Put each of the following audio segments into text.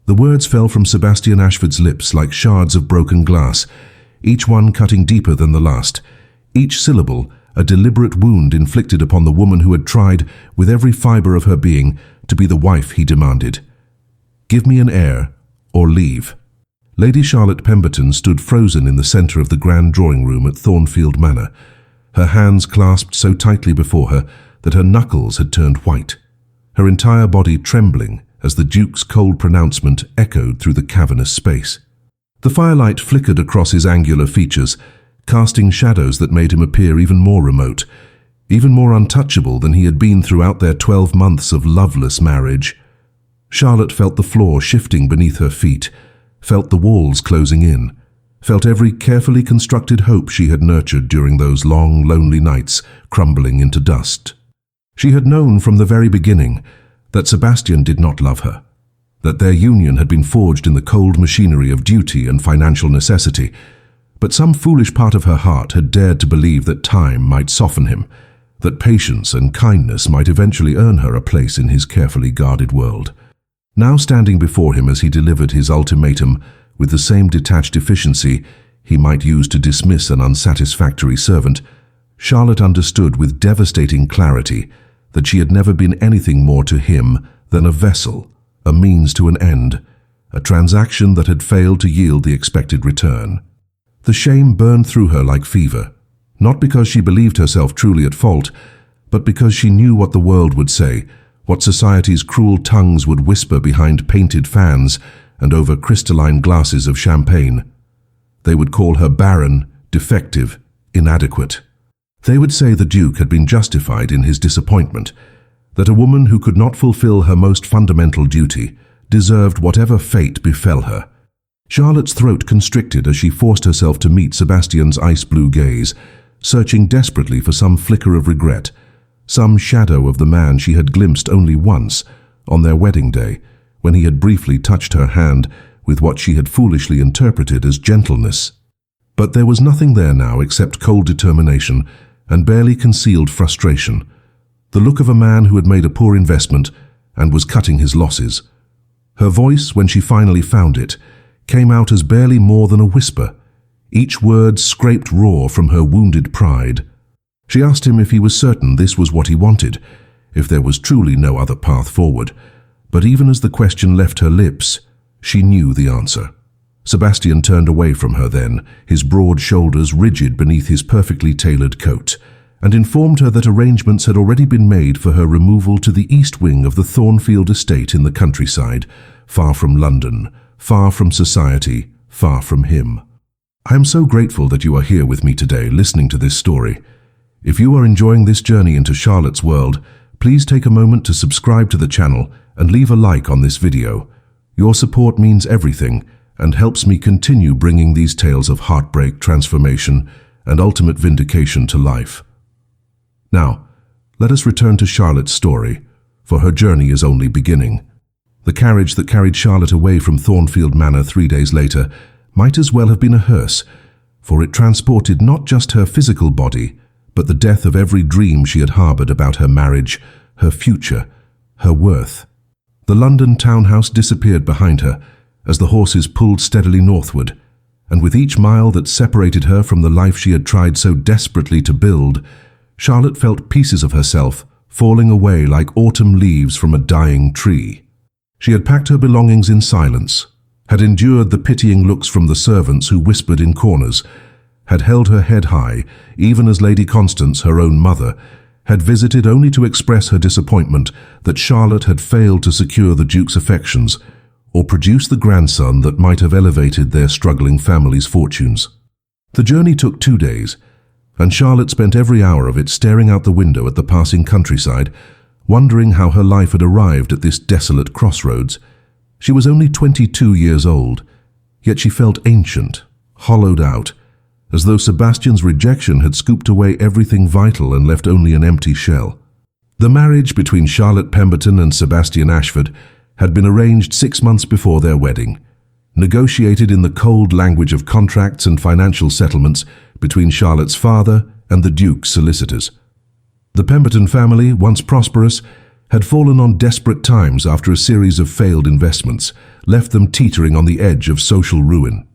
The words fell from Sebastian Ashford's lips like shards of broken glass, each one cutting deeper than the last, each syllable a deliberate wound inflicted upon the woman who had tried, with every fibre of her being, to be the wife he demanded. "Give me an heir, or leave." Lady Charlotte Pemberton stood frozen in the centre of the grand drawing-room at Thornfield Manor, her hands clasped so tightly before her that her knuckles had turned white, her entire body trembling as the Duke's cold pronouncement echoed through the cavernous space. The firelight flickered across his angular features, casting shadows that made him appear even more remote, even more untouchable than he had been throughout their 12 months of loveless marriage. Charlotte felt the floor shifting beneath her feet, felt the walls closing in, felt every carefully constructed hope she had nurtured during those long, lonely nights crumbling into dust. She had known from the very beginning that Sebastian did not love her, that their union had been forged in the cold machinery of duty and financial necessity, but some foolish part of her heart had dared to believe that time might soften him, that patience and kindness might eventually earn her a place in his carefully guarded world. Now standing before him as he delivered his ultimatum with the same detached efficiency he might use to dismiss an unsatisfactory servant, Charlotte understood with devastating clarity that she had never been anything more to him than a vessel, a means to an end, a transaction that had failed to yield the expected return. The shame burned through her like fever, not because she believed herself truly at fault, but because she knew what the world would say, what society's cruel tongues would whisper behind painted fans and over crystalline glasses of champagne. They would call her barren, defective, inadequate. They would say the Duke had been justified in his disappointment, that a woman who could not fulfill her most fundamental duty deserved whatever fate befell her. Charlotte's throat constricted as she forced herself to meet Sebastian's ice-blue gaze, searching desperately for some flicker of regret, some shadow of the man she had glimpsed only once, on their wedding day, when he had briefly touched her hand with what she had foolishly interpreted as gentleness. But there was nothing there now except cold determination and barely concealed frustration, the look of a man who had made a poor investment and was cutting his losses. Her voice, when she finally found it, came out as barely more than a whisper, each word scraped raw from her wounded pride. She asked him if he was certain this was what he wanted, if there was truly no other path forward. But even as the question left her lips, she knew the answer. Sebastian turned away from her then, his broad shoulders rigid beneath his perfectly tailored coat, and informed her that arrangements had already been made for her removal to the east wing of the Thornfield estate in the countryside, far from London, far from society, far from him. I am so grateful that you are here with me today listening to this story. If you are enjoying this journey into Charlotte's world, please take a moment to subscribe to the channel and leave a like on this video. Your support means everything and helps me continue bringing these tales of heartbreak, transformation, and ultimate vindication to life. Now, let us return to Charlotte's story, for her journey is only beginning. The carriage that carried Charlotte away from Thornfield Manor 3 days later might as well have been a hearse, for it transported not just her physical body, but the death of every dream she had harbored about her marriage, her future, her worth. The London townhouse disappeared behind her as the horses pulled steadily northward, and with each mile that separated her from the life she had tried so desperately to build, Charlotte felt pieces of herself falling away like autumn leaves from a dying tree. She had packed her belongings in silence, had endured the pitying looks from the servants who whispered in corners, had held her head high, even as Lady Constance, her own mother, had visited only to express her disappointment that Charlotte had failed to secure the Duke's affections or produce the grandson that might have elevated their struggling family's fortunes. The journey took 2 days, and Charlotte spent every hour of it staring out the window at the passing countryside, wondering how her life had arrived at this desolate crossroads. She was only 22 years old, yet she felt ancient, hollowed out, as though Sebastian's rejection had scooped away everything vital and left only an empty shell. The marriage between Charlotte Pemberton and Sebastian Ashford had been arranged 6 months before their wedding, negotiated in the cold language of contracts and financial settlements between Charlotte's father and the Duke's solicitors. The Pemberton family, once prosperous, had fallen on desperate times after a series of failed investments, left them teetering on the edge of social ruin.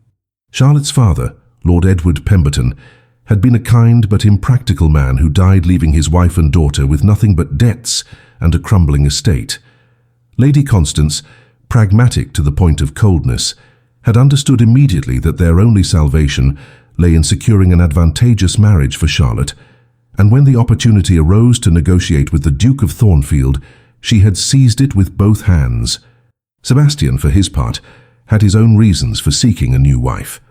Charlotte's father, Lord Edward Pemberton, had been a kind but impractical man who died leaving his wife and daughter with nothing but debts and a crumbling estate. Lady Constance, pragmatic to the point of coldness, had understood immediately that their only salvation lay in securing an advantageous marriage for Charlotte, and when the opportunity arose to negotiate with the Duke of Thornfield, she had seized it with both hands. Sebastian, for his part, had his own reasons for seeking a new wife.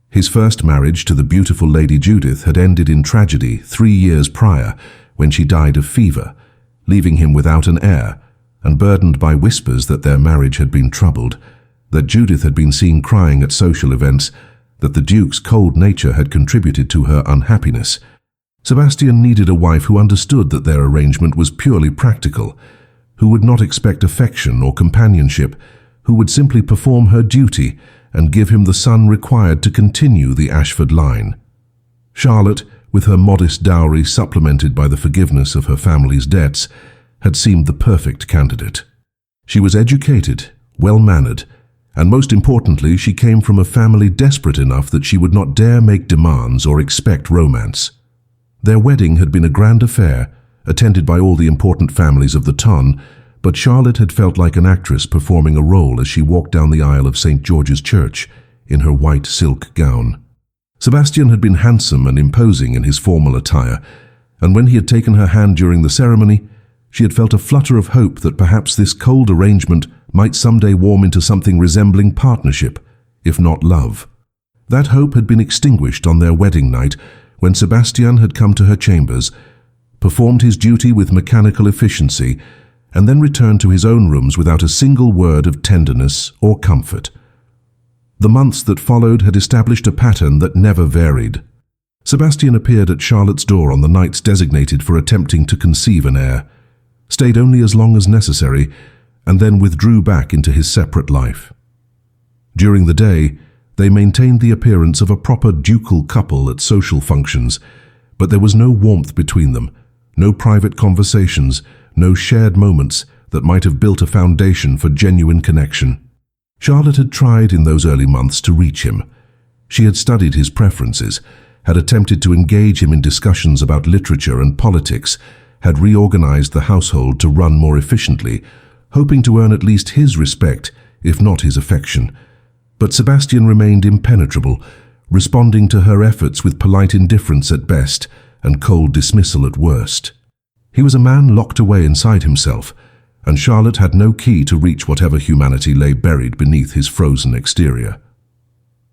His first marriage to the beautiful Lady Judith had ended in tragedy 3 years prior, when she died of fever, leaving him without an heir, and burdened by whispers that their marriage had been troubled, that Judith had been seen crying at social events, that the Duke's cold nature had contributed to her unhappiness. Sebastian needed a wife who understood that their arrangement was purely practical, who would not expect affection or companionship, who would simply perform her duty and give him the son required to continue the Ashford line. Charlotte, with her modest dowry supplemented by the forgiveness of her family's debts, had seemed the perfect candidate. She was educated, well-mannered, and most importantly, she came from a family desperate enough that she would not dare make demands or expect romance. Their wedding had been a grand affair, attended by all the important families of the ton, but Charlotte had felt like an actress performing a role as she walked down the aisle of St. George's Church in her white silk gown. Sebastian had been handsome and imposing in his formal attire, and when he had taken her hand during the ceremony, she had felt a flutter of hope that perhaps this cold arrangement might someday warm into something resembling partnership, if not love. That hope had been extinguished on their wedding night when Sebastian had come to her chambers, performed his duty with mechanical efficiency, and then returned to his own rooms without a single word of tenderness or comfort. The months that followed had established a pattern that never varied. Sebastian appeared at Charlotte's door on the nights designated for attempting to conceive an heir, stayed only as long as necessary, and then withdrew back into his separate life. During the day, they maintained the appearance of a proper ducal couple at social functions, but there was no warmth between them, no private conversations, no shared moments that might have built a foundation for genuine connection. Charlotte had tried in those early months to reach him. She had studied his preferences, had attempted to engage him in discussions about literature and politics, had reorganized the household to run more efficiently, hoping to earn at least his respect, if not his affection. But Sebastian remained impenetrable, responding to her efforts with polite indifference at best and cold dismissal at worst. He was a man locked away inside himself, and Charlotte had no key to reach whatever humanity lay buried beneath his frozen exterior.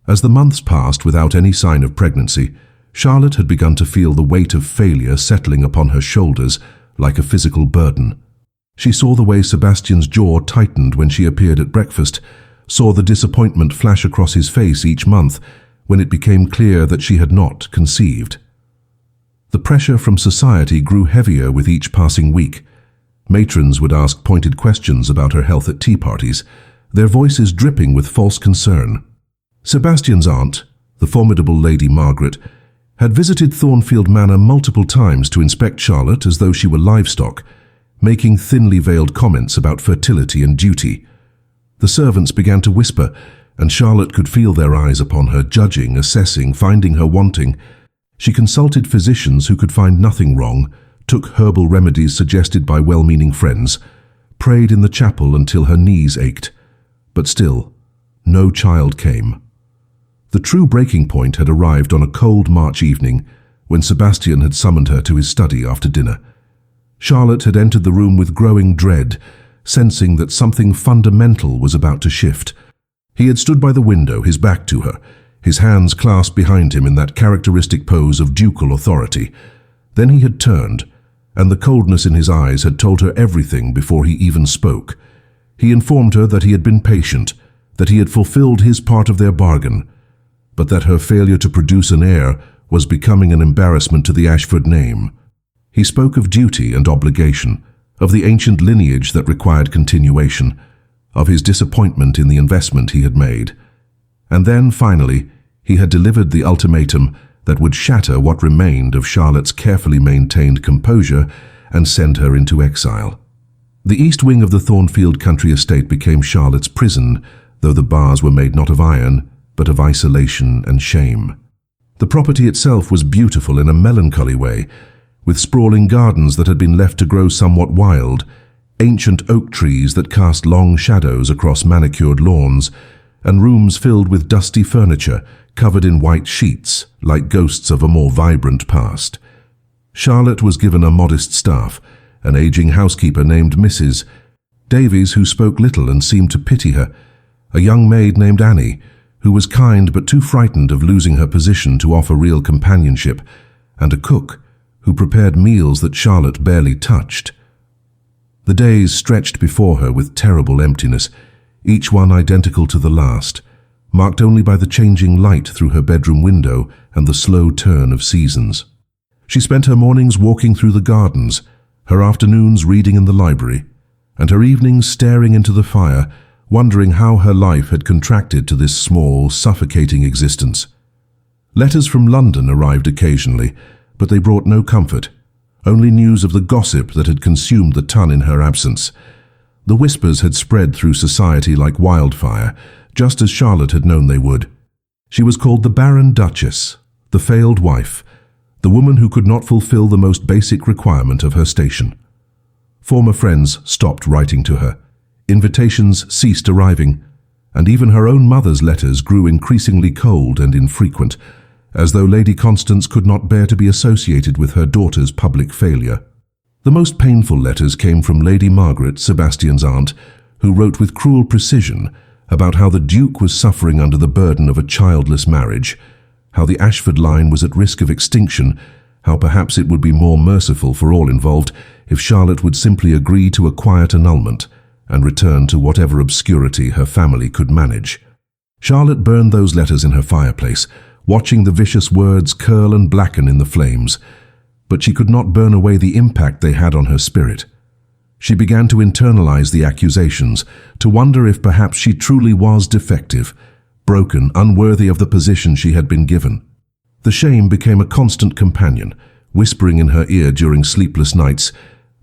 As the months passed without any sign of pregnancy, Charlotte had begun to feel the weight of failure settling upon her shoulders like a physical burden. She saw the way Sebastian's jaw tightened when she appeared at breakfast, saw the disappointment flash across his face each month when it became clear that she had not conceived. The pressure from society grew heavier with each passing week. Matrons would ask pointed questions about her health at tea parties, their voices dripping with false concern. Sebastian's aunt, the formidable Lady Margaret, had visited Thornfield Manor multiple times to inspect Charlotte as though she were livestock, making thinly veiled comments about fertility and duty. The servants began to whisper, and Charlotte could feel their eyes upon her, judging, assessing, finding her wanting. She consulted physicians who could find nothing wrong, took herbal remedies suggested by well-meaning friends, prayed in the chapel until her knees ached. But still, no child came. The true breaking point had arrived on a cold March evening when Sebastian had summoned her to his study after dinner. Charlotte had entered the room with growing dread, sensing that something fundamental was about to shift. He had stood by the window, his back to her, his hands clasped behind him in that characteristic pose of ducal authority. Then he had turned, and the coldness in his eyes had told her everything before he even spoke. He informed her that he had been patient, that he had fulfilled his part of their bargain, but that her failure to produce an heir was becoming an embarrassment to the Ashford name. He spoke of duty and obligation, of the ancient lineage that required continuation, of his disappointment in the investment he had made. And then, finally, he had delivered the ultimatum that would shatter what remained of Charlotte's carefully maintained composure and send her into exile. The east wing of the Thornfield country estate became Charlotte's prison, though the bars were made not of iron, but of isolation and shame. The property itself was beautiful in a melancholy way, with sprawling gardens that had been left to grow somewhat wild, ancient oak trees that cast long shadows across manicured lawns, and rooms filled with dusty furniture covered in white sheets, like ghosts of a more vibrant past. Charlotte was given a modest staff, an aging housekeeper named Mrs. Davies, who spoke little and seemed to pity her, a young maid named Annie, who was kind but too frightened of losing her position to offer real companionship, and a cook, who prepared meals that Charlotte barely touched. The days stretched before her with terrible emptiness, each one identical to the last, marked only by the changing light through her bedroom window and the slow turn of seasons. She spent her mornings walking through the gardens, her afternoons reading in the library, and her evenings staring into the fire, wondering how her life had contracted to this small, suffocating existence. Letters from London arrived occasionally, but they brought no comfort, only news of the gossip that had consumed the ton in her absence. The whispers had spread through society like wildfire, just as Charlotte had known they would. She was called the Barren Duchess, the failed wife, the woman who could not fulfill the most basic requirement of her station. Former friends stopped writing to her. Invitations ceased arriving, and even her own mother's letters grew increasingly cold and infrequent, as though Lady Constance could not bear to be associated with her daughter's public failure. The most painful letters came from Lady Margaret, Sebastian's aunt, who wrote with cruel precision about how the Duke was suffering under the burden of a childless marriage, how the Ashford line was at risk of extinction, how perhaps it would be more merciful for all involved if Charlotte would simply agree to a quiet annulment and return to whatever obscurity her family could manage. Charlotte burned those letters in her fireplace, watching the vicious words curl and blacken in the flames, but she could not burn away the impact they had on her spirit. She began to internalize the accusations, to wonder if perhaps she truly was defective, broken, unworthy of the position she had been given. The shame became a constant companion, whispering in her ear during sleepless nights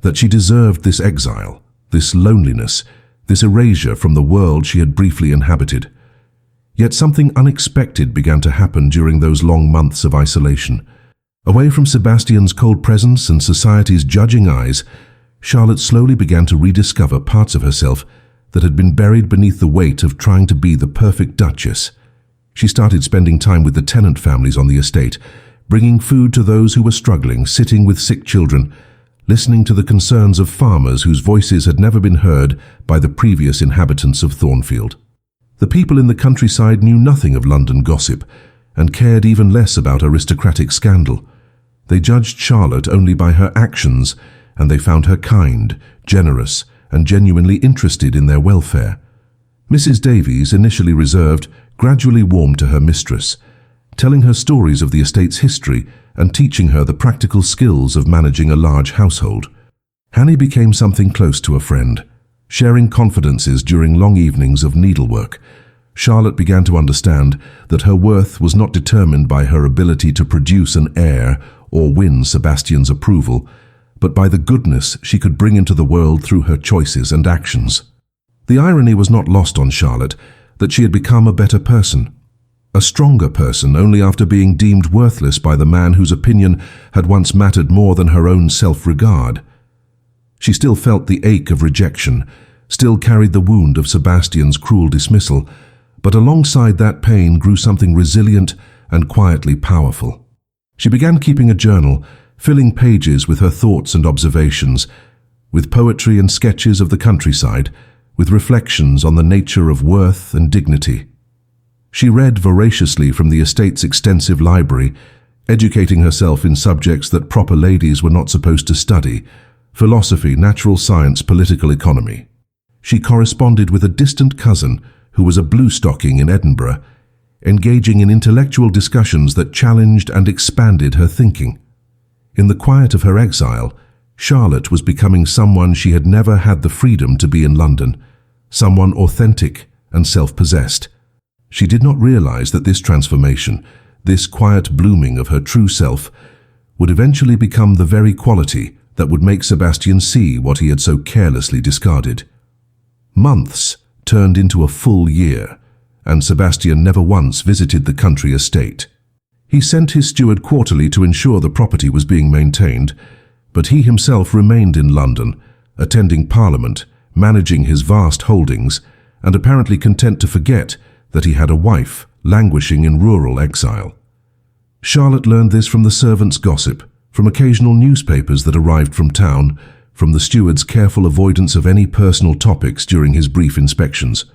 that she deserved this exile, this loneliness, this erasure from the world she had briefly inhabited. Yet something unexpected began to happen during those long months of isolation. Away from Sebastian's cold presence and society's judging eyes, Charlotte slowly began to rediscover parts of herself that had been buried beneath the weight of trying to be the perfect duchess. She started spending time with the tenant families on the estate, bringing food to those who were struggling, sitting with sick children, listening to the concerns of farmers whose voices had never been heard by the previous inhabitants of Thornfield. The people in the countryside knew nothing of London gossip and cared even less about aristocratic scandal. They judged Charlotte only by her actions, and they found her kind, generous, and genuinely interested in their welfare. Mrs. Davies, initially reserved, gradually warmed to her mistress, telling her stories of the estate's history and teaching her the practical skills of managing a large household. Annie became something close to a friend, sharing confidences during long evenings of needlework. Charlotte began to understand that her worth was not determined by her ability to produce an heir or win Sebastian's approval, but by the goodness she could bring into the world through her choices and actions. The irony was not lost on Charlotte that she had become a better person, a stronger person only after being deemed worthless by the man whose opinion had once mattered more than her own self-regard. She still felt the ache of rejection, still carried the wound of Sebastian's cruel dismissal, but alongside that pain grew something resilient and quietly powerful. She began keeping a journal, filling pages with her thoughts and observations, with poetry and sketches of the countryside, with reflections on the nature of worth and dignity. She read voraciously from the estate's extensive library, educating herself in subjects that proper ladies were not supposed to study: philosophy, natural science, political economy. She corresponded with a distant cousin who was a bluestocking in Edinburgh, engaging in intellectual discussions that challenged and expanded her thinking. In the quiet of her exile, Charlotte was becoming someone she had never had the freedom to be in London, someone authentic and self-possessed. She did not realize that this transformation, this quiet blooming of her true self, would eventually become the very quality that would make Sebastian see what he had so carelessly discarded. Months, turned into a full year, and Sebastian never once visited the country estate. He sent his steward quarterly to ensure the property was being maintained, but he himself remained in London, attending Parliament, managing his vast holdings, and apparently content to forget that he had a wife languishing in rural exile. Charlotte learned this from the servants' gossip, from occasional newspapers that arrived from town, from the steward's careful avoidance of any personal topics during his brief inspections.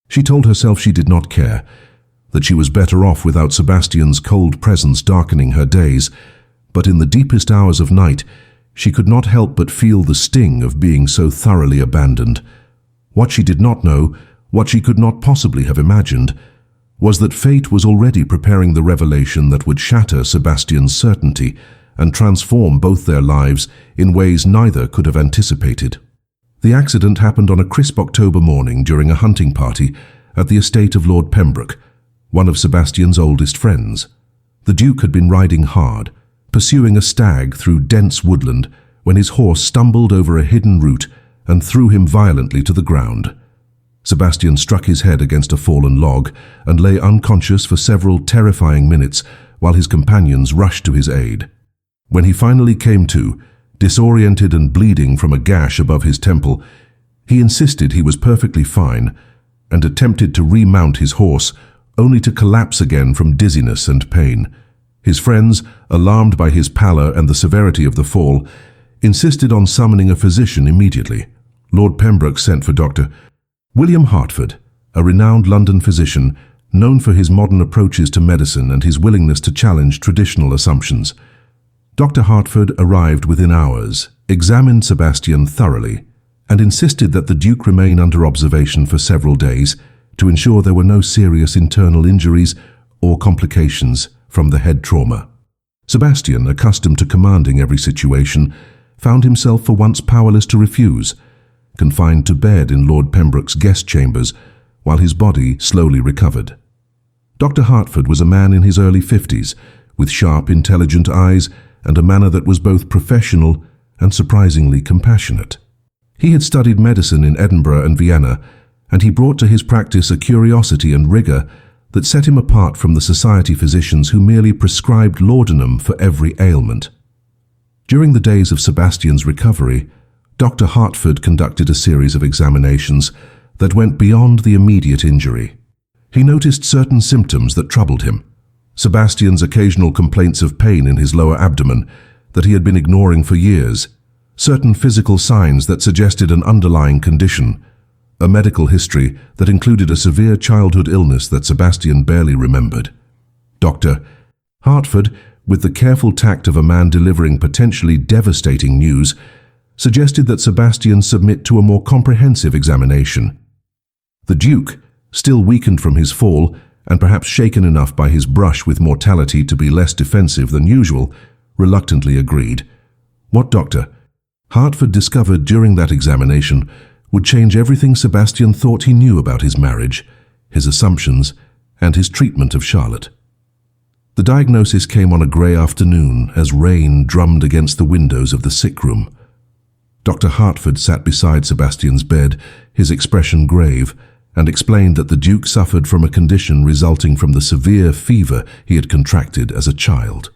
She told herself she did not care, that she was better off without Sebastian's cold presence darkening her days, but in the deepest hours of night, she could not help but feel the sting of being so thoroughly abandoned. What she did not know, what she could not possibly have imagined, was that fate was already preparing the revelation that would shatter Sebastian's certainty and transform both their lives in ways neither could have anticipated. The accident happened on a crisp October morning during a hunting party at the estate of Lord Pembroke, one of Sebastian's oldest friends. The Duke had been riding hard, pursuing a stag through dense woodland, when his horse stumbled over a hidden root and threw him violently to the ground. Sebastian struck his head against a fallen log and lay unconscious for several terrifying minutes while his companions rushed to his aid. When he finally came to, disoriented and bleeding from a gash above his temple, he insisted he was perfectly fine and attempted to remount his horse, only to collapse again from dizziness and pain. His friends, alarmed by his pallor and the severity of the fall, insisted on summoning a physician immediately. Lord Pembroke sent for Dr. William Hertford, a renowned London physician, known for his modern approaches to medicine and his willingness to challenge traditional assumptions. Dr. Hertford arrived within hours, examined Sebastian thoroughly, and insisted that the Duke remain under observation for several days to ensure there were no serious internal injuries or complications from the head trauma. Sebastian, accustomed to commanding every situation, found himself for once powerless to refuse, confined to bed in Lord Pembroke's guest chambers while his body slowly recovered. Dr. Hertford was a man in his early 50s, with sharp, intelligent eyes and a manner that was both professional and surprisingly compassionate. He had studied medicine in Edinburgh and Vienna, and he brought to his practice a curiosity and rigor that set him apart from the society physicians who merely prescribed laudanum for every ailment. During the days of Sebastian's recovery, Dr. Hertford conducted a series of examinations that went beyond the immediate injury. He noticed certain symptoms that troubled him. Sebastian's occasional complaints of pain in his lower abdomen that he had been ignoring for years, certain physical signs that suggested an underlying condition, a medical history that included a severe childhood illness that Sebastian barely remembered. Dr. Hertford, with the careful tact of a man delivering potentially devastating news, suggested that Sebastian submit to a more comprehensive examination. The Duke, still weakened from his fall and perhaps shaken enough by his brush with mortality to be less defensive than usual, reluctantly agreed. What Dr. Hertford discovered during that examination would change everything Sebastian thought he knew about his marriage, his assumptions, and his treatment of Charlotte. The diagnosis came on a grey afternoon as rain drummed against the windows of the sick room. Dr. Hertford sat beside Sebastian's bed, his expression grave, and explained that the Duke suffered from a condition resulting from the severe fever he had contracted as a child.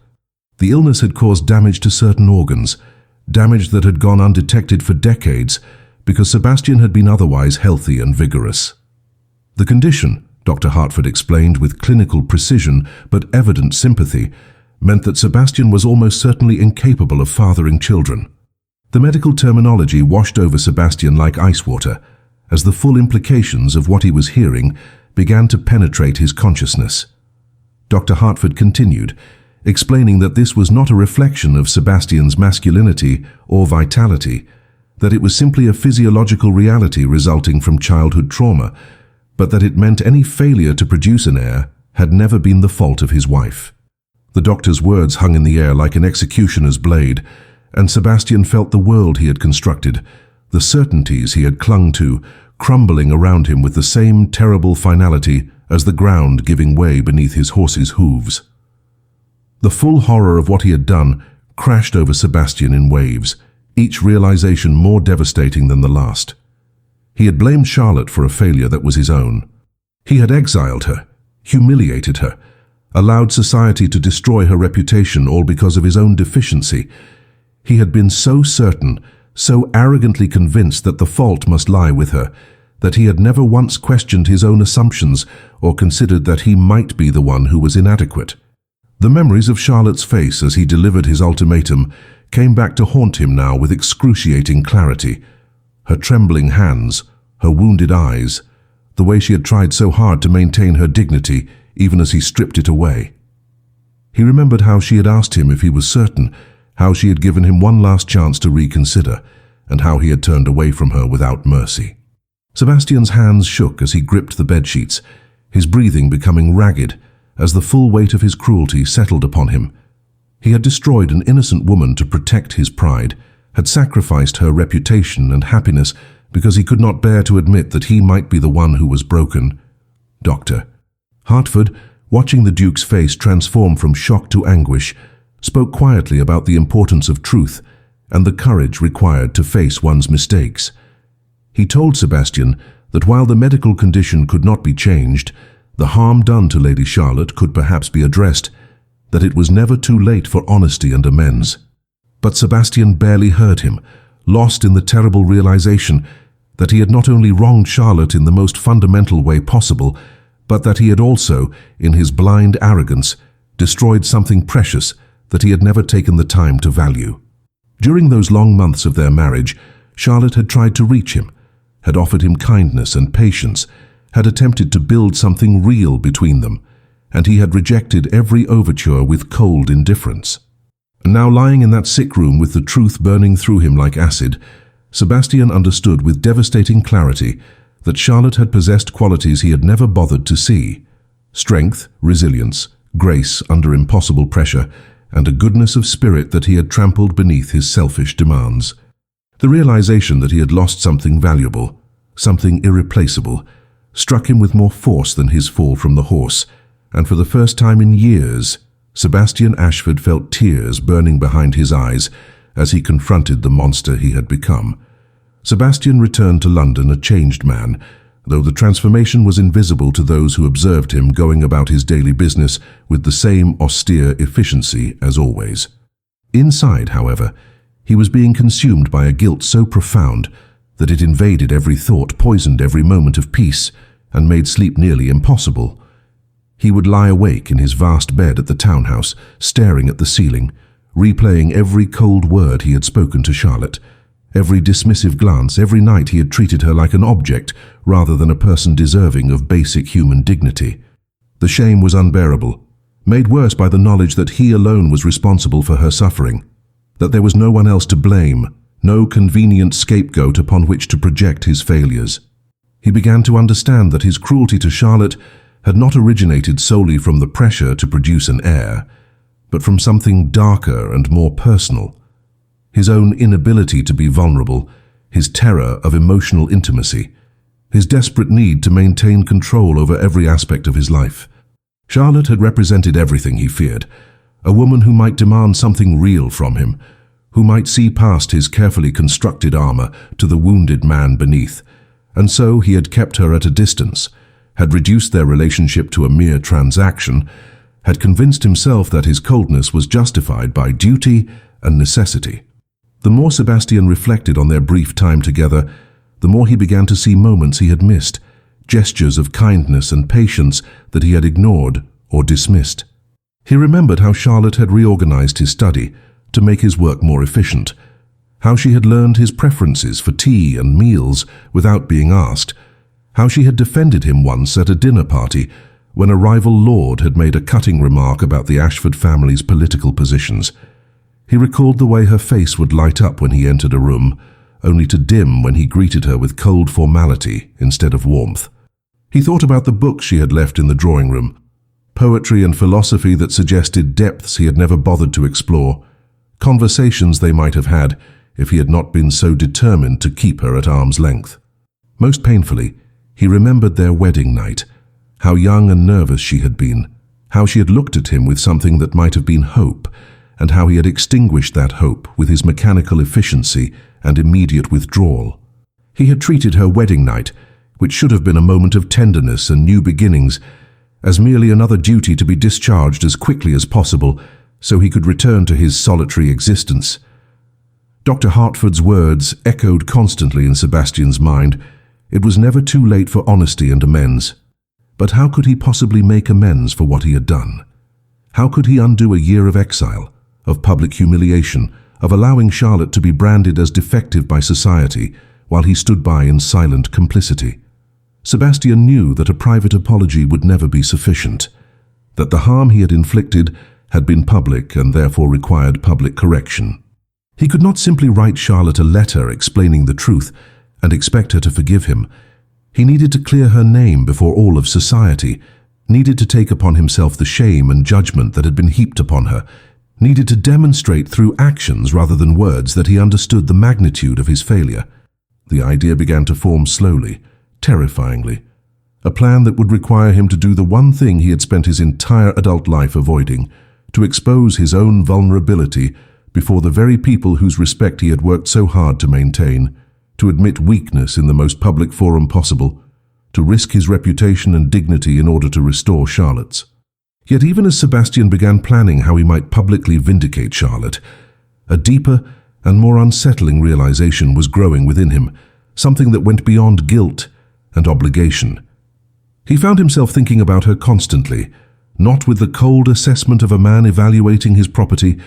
The illness had caused damage to certain organs, damage that had gone undetected for decades because Sebastian had been otherwise healthy and vigorous. The condition, Dr. Hertford explained with clinical precision but evident sympathy, meant that Sebastian was almost certainly incapable of fathering children. The medical terminology washed over Sebastian like ice water, as the full implications of what he was hearing began to penetrate his consciousness. Dr. Hertford continued, explaining that this was not a reflection of Sebastian's masculinity or vitality, that it was simply a physiological reality resulting from childhood trauma, but that it meant any failure to produce an heir had never been the fault of his wife. The doctor's words hung in the air like an executioner's blade, and Sebastian felt the world he had constructed, the certainties he had clung to, crumbling around him with the same terrible finality as the ground giving way beneath his horse's hooves. The full horror of what he had done crashed over Sebastian in waves, each realization more devastating than the last. He had blamed Charlotte for a failure that was his own. He had exiled her, humiliated her, allowed society to destroy her reputation, all because of his own deficiency. He had been so certain, so arrogantly convinced that the fault must lie with her, that he had never once questioned his own assumptions or considered that he might be the one who was inadequate. The memories of Charlotte's face as he delivered his ultimatum came back to haunt him now with excruciating clarity. Her trembling hands, her wounded eyes, the way she had tried so hard to maintain her dignity even as he stripped it away. He remembered how she had asked him if he was certain, how she had given him one last chance to reconsider, and how he had turned away from her without mercy. Sebastian's hands shook as he gripped the bedsheets, his breathing becoming ragged as the full weight of his cruelty settled upon him. He had destroyed an innocent woman to protect his pride, had sacrificed her reputation and happiness because he could not bear to admit that he might be the one who was broken. Doctor Hartford, watching the Duke's face transform from shock to anguish, spoke quietly about the importance of truth and the courage required to face one's mistakes. He told Sebastian that while the medical condition could not be changed, the harm done to Lady Charlotte could perhaps be addressed, that it was never too late for honesty and amends. But Sebastian barely heard him, lost in the terrible realization that he had not only wronged Charlotte in the most fundamental way possible, but that he had also, in his blind arrogance, destroyed something precious that he had never taken the time to value. During those long months of their marriage, Charlotte had tried to reach him, had offered him kindness and patience, had attempted to build something real between them, and he had rejected every overture with cold indifference. And now, lying in that sick room with the truth burning through him like acid, Sebastian understood with devastating clarity that Charlotte had possessed qualities he had never bothered to see: strength, resilience, grace under impossible pressure, and a goodness of spirit that he had trampled beneath his selfish demands. The realization that he had lost something valuable, something irreplaceable, struck him with more force than his fall from the horse, and for the first time in years, Sebastian Ashford felt tears burning behind his eyes as he confronted the monster he had become. Sebastian returned to London a changed man, though the transformation was invisible to those who observed him going about his daily business with the same austere efficiency as always. Inside, however, he was being consumed by a guilt so profound that it invaded every thought, poisoned every moment of peace, and made sleep nearly impossible. He would lie awake in his vast bed at the townhouse, staring at the ceiling, replaying every cold word he had spoken to Charlotte, every dismissive glance. Every night he had treated her like an object rather than a person deserving of basic human dignity. The shame was unbearable, made worse by the knowledge that he alone was responsible for her suffering, that there was no one else to blame, no convenient scapegoat upon which to project his failures. He began to understand that his cruelty to Charlotte had not originated solely from the pressure to produce an heir, but from something darker and more personal: his own inability to be vulnerable, his terror of emotional intimacy, his desperate need to maintain control over every aspect of his life. Charlotte had represented everything he feared: a woman who might demand something real from him, who might see past his carefully constructed armor to the wounded man beneath. And so he had kept her at a distance, had reduced their relationship to a mere transaction, had convinced himself that his coldness was justified by duty and necessity. The more Sebastian reflected on their brief time together, the more he began to see moments he had missed, gestures of kindness and patience that he had ignored or dismissed. He remembered how Charlotte had reorganized his study to make his work more efficient, how she had learned his preferences for tea and meals without being asked, how she had defended him once at a dinner party when a rival lord had made a cutting remark about the Ashford family's political positions. He recalled the way her face would light up when he entered a room, only to dim when he greeted her with cold formality instead of warmth. He thought about the books she had left in the drawing room, poetry and philosophy that suggested depths he had never bothered to explore, conversations they might have had if he had not been so determined to keep her at arm's length. Most painfully, he remembered their wedding night, how young and nervous she had been, how she had looked at him with something that might have been hope, and how he had extinguished that hope with his mechanical efficiency and immediate withdrawal. He had treated her wedding night, which should have been a moment of tenderness and new beginnings, as merely another duty to be discharged as quickly as possible so he could return to his solitary existence. Dr. Hartford's words echoed constantly in Sebastian's mind. It was never too late for honesty and amends. But how could he possibly make amends for what he had done? How could he undo a year of exile, of public humiliation, of allowing Charlotte to be branded as defective by society while he stood by in silent complicity? Sebastian knew that a private apology would never be sufficient, that the harm he had inflicted had been public and therefore required public correction. He could not simply write Charlotte a letter explaining the truth and expect her to forgive him. He needed to clear her name before all of society, needed to take upon himself the shame and judgment that had been heaped upon her, needed to demonstrate through actions rather than words that he understood the magnitude of his failure. The idea began to form slowly, terrifyingly, a plan that would require him to do the one thing he had spent his entire adult life avoiding, to expose his own vulnerability before the very people whose respect he had worked so hard to maintain, to admit weakness in the most public forum possible, to risk his reputation and dignity in order to restore Charlotte's. Yet even as Sebastian began planning how he might publicly vindicate Charlotte, a deeper and more unsettling realization was growing within him, something that went beyond guilt and obligation. He found himself thinking about her constantly, not with the cold assessment of a man evaluating his property,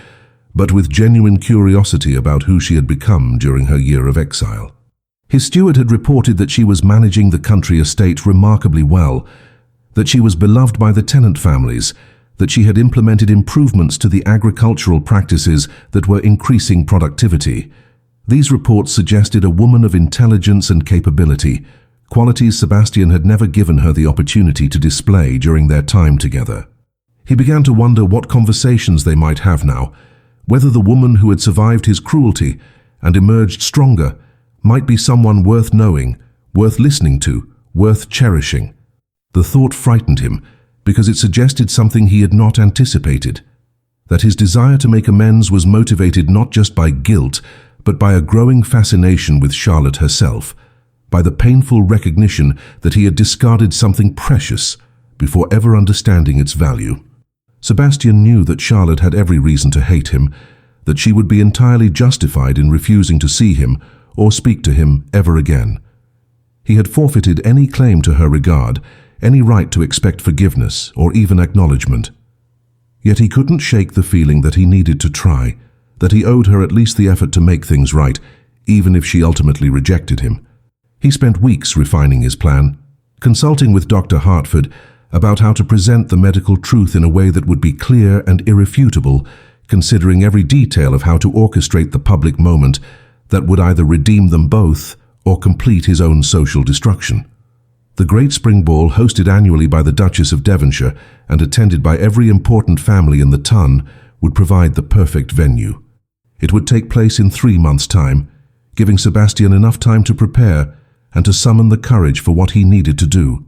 but with genuine curiosity about who she had become during her year of exile. His steward had reported that she was managing the country estate remarkably well, that she was beloved by the tenant families, that she had implemented improvements to the agricultural practices that were increasing productivity. These reports suggested a woman of intelligence and capability, qualities Sebastian had never given her the opportunity to display during their time together. He began to wonder what conversations they might have now, whether the woman who had survived his cruelty and emerged stronger might be someone worth knowing, worth listening to, worth cherishing. The thought frightened him because it suggested something he had not anticipated, that his desire to make amends was motivated not just by guilt, but by a growing fascination with Charlotte herself, by the painful recognition that he had discarded something precious before ever understanding its value. Sebastian knew that Charlotte had every reason to hate him, that she would be entirely justified in refusing to see him or speak to him ever again. He had forfeited any claim to her regard, any right to expect forgiveness or even acknowledgement. Yet he couldn't shake the feeling that he needed to try, that he owed her at least the effort to make things right, even if she ultimately rejected him. He spent weeks refining his plan, consulting with Dr. Hartford about how to present the medical truth in a way that would be clear and irrefutable, considering every detail of how to orchestrate the public moment that would either redeem them both or complete his own social destruction. The Great Spring Ball, hosted annually by the Duchess of Devonshire and attended by every important family in the ton, would provide the perfect venue. It would take place in 3 months' time, giving Sebastian enough time to prepare and to summon the courage for what he needed to do.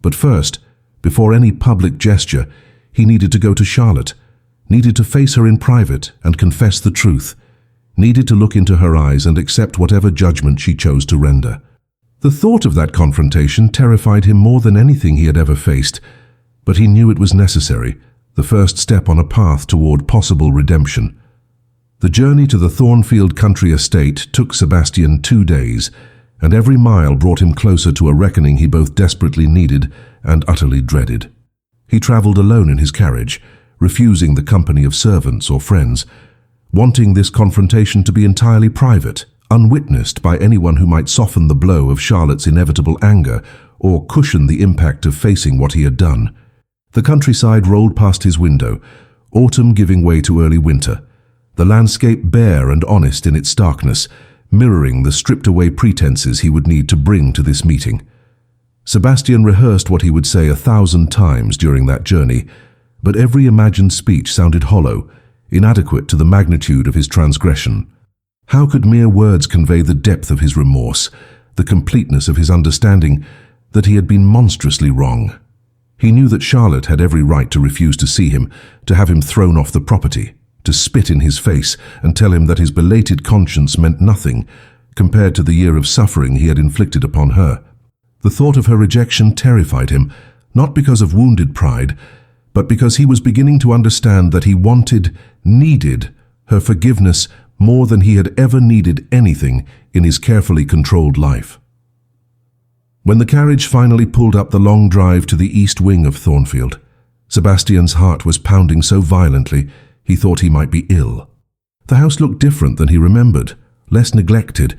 But first, before any public gesture, he needed to go to Charlotte, needed to face her in private and confess the truth, needed to look into her eyes and accept whatever judgment she chose to render. The thought of that confrontation terrified him more than anything he had ever faced, but he knew it was necessary, the first step on a path toward possible redemption. The journey to the Thornfield country estate took Sebastian 2 days, and every mile brought him closer to a reckoning he both desperately needed and utterly dreaded. He traveled alone in his carriage, refusing the company of servants or friends, wanting this confrontation to be entirely private, unwitnessed by anyone who might soften the blow of Charlotte's inevitable anger or cushion the impact of facing what he had done. The countryside rolled past his window, autumn giving way to early winter, the landscape bare and honest in its starkness, mirroring the stripped-away pretenses he would need to bring to this meeting. Sebastian rehearsed what he would say 1,000 times during that journey, but every imagined speech sounded hollow, inadequate to the magnitude of his transgression. How could mere words convey the depth of his remorse, the completeness of his understanding that he had been monstrously wrong? He knew that Charlotte had every right to refuse to see him, to have him thrown off the property, to spit in his face and tell him that his belated conscience meant nothing, compared to the year of suffering he had inflicted upon her. The thought of her rejection terrified him, not because of wounded pride, but because he was beginning to understand that he needed her forgiveness more than he had ever needed anything in his carefully controlled life. When the carriage finally pulled up the long drive to the east wing of Thornfield, Sebastian's heart was pounding so violently he thought he might be ill. The house looked different than he remembered, less neglected,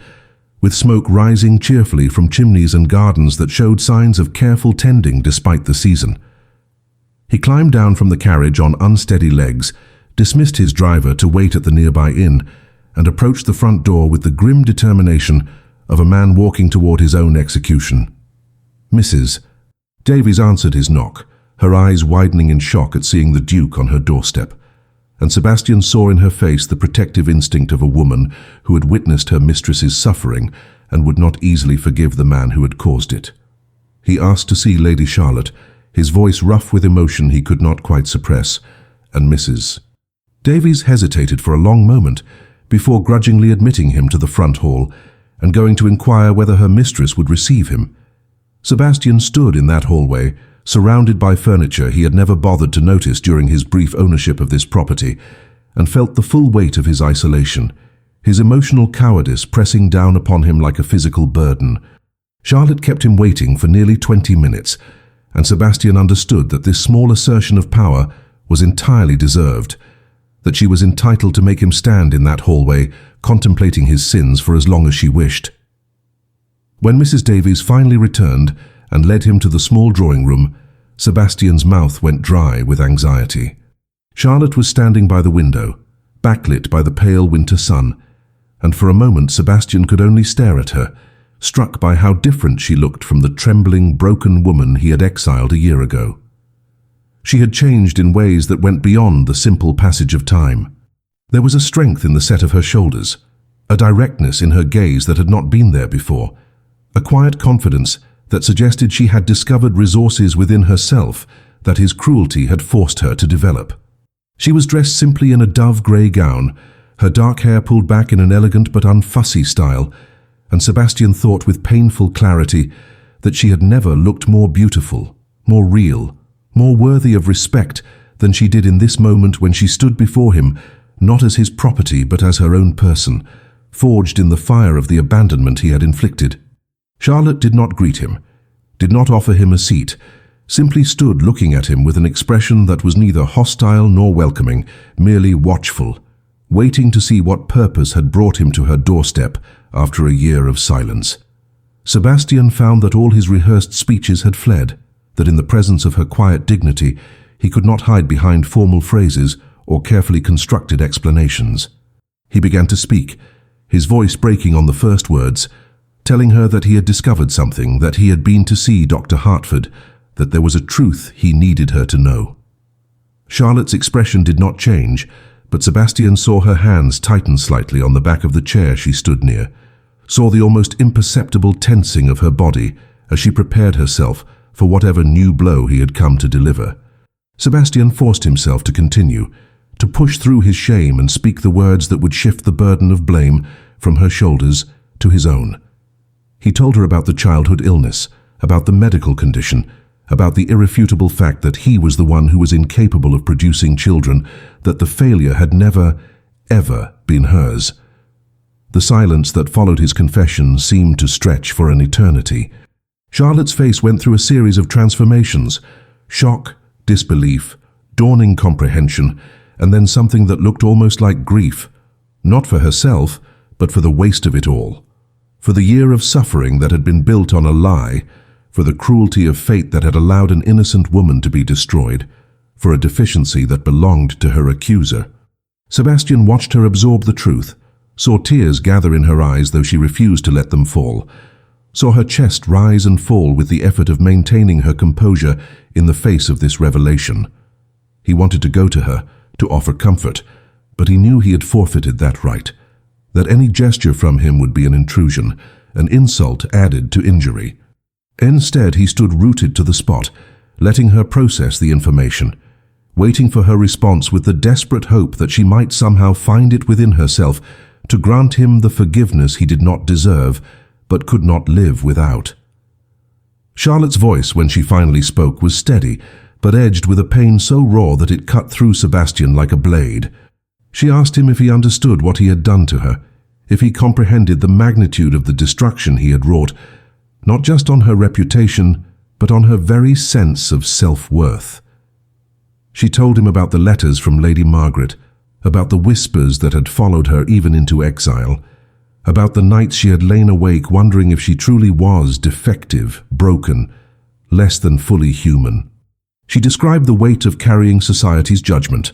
with smoke rising cheerfully from chimneys and gardens that showed signs of careful tending despite the season. He climbed down from the carriage on unsteady legs, dismissed his driver to wait at the nearby inn, and approached the front door with the grim determination of a man walking toward his own execution. "Mrs." Davies answered his knock, her eyes widening in shock at seeing the Duke on her doorstep, and Sebastian saw in her face the protective instinct of a woman who had witnessed her mistress's suffering and would not easily forgive the man who had caused it. He asked to see Lady Charlotte, his voice rough with emotion he could not quite suppress, and Mrs. Davies hesitated for a long moment before grudgingly admitting him to the front hall and going to inquire whether her mistress would receive him. Sebastian stood in that hallway, surrounded by furniture he had never bothered to notice during his brief ownership of this property, and felt the full weight of his isolation, his emotional cowardice pressing down upon him like a physical burden. Charlotte kept him waiting for nearly 20 minutes, and Sebastian understood that this small assertion of power was entirely deserved, that she was entitled to make him stand in that hallway, contemplating his sins for as long as she wished. When Mrs. Davies finally returned and led him to the small drawing room, Sebastian's mouth went dry with anxiety. Charlotte was standing by the window, backlit by the pale winter sun, and for a moment Sebastian could only stare at her, struck by how different she looked from the trembling, broken woman he had exiled a year ago. She had changed in ways that went beyond the simple passage of time. There was a strength in the set of her shoulders, a directness in her gaze that had not been there before, a quiet confidence that suggested she had discovered resources within herself that his cruelty had forced her to develop. She was dressed simply in a dove-grey gown, her dark hair pulled back in an elegant but unfussy style, and Sebastian thought with painful clarity that she had never looked more beautiful, more real, more worthy of respect than she did in this moment when she stood before him, not as his property but as her own person, forged in the fire of the abandonment he had inflicted. Charlotte did not greet him, did not offer him a seat, simply stood looking at him with an expression that was neither hostile nor welcoming, merely watchful, waiting to see what purpose had brought him to her doorstep after a year of silence. Sebastian found that all his rehearsed speeches had fled, that in the presence of her quiet dignity he could not hide behind formal phrases or carefully constructed explanations. He began to speak, his voice breaking on the first words, telling her that he had discovered something, that he had been to see Dr. Hartford, that there was a truth he needed her to know. Charlotte's expression did not change, but Sebastian saw her hands tighten slightly on the back of the chair she stood near, saw the almost imperceptible tensing of her body as she prepared herself for whatever new blow he had come to deliver. Sebastian forced himself to continue, to push through his shame and speak the words that would shift the burden of blame from her shoulders to his own. He told her about the childhood illness, about the medical condition, about the irrefutable fact that he was the one who was incapable of producing children, that the failure had never, ever been hers. The silence that followed his confession seemed to stretch for an eternity. Charlotte's face went through a series of transformations: shock, disbelief, dawning comprehension, and then something that looked almost like grief, not for herself, but for the waste of it all, for the year of suffering that had been built on a lie, for the cruelty of fate that had allowed an innocent woman to be destroyed, for a deficiency that belonged to her accuser. Sebastian watched her absorb the truth, saw tears gather in her eyes though she refused to let them fall, saw her chest rise and fall with the effort of maintaining her composure in the face of this revelation. He wanted to go to her, to offer comfort, but he knew he had forfeited that right, that any gesture from him would be an intrusion, an insult added to injury. Instead, he stood rooted to the spot, letting her process the information, waiting for her response with the desperate hope that she might somehow find it within herself to grant him the forgiveness he did not deserve but could not live without. Charlotte's voice, when she finally spoke, was steady, but edged with a pain so raw that it cut through Sebastian like a blade. She asked him if he understood what he had done to her, if he comprehended the magnitude of the destruction he had wrought, not just on her reputation, but on her very sense of self-worth. She told him about the letters from Lady Margaret, about the whispers that had followed her even into exile, about the nights she had lain awake wondering if she truly was defective, broken, less than fully human. She described the weight of carrying society's judgment,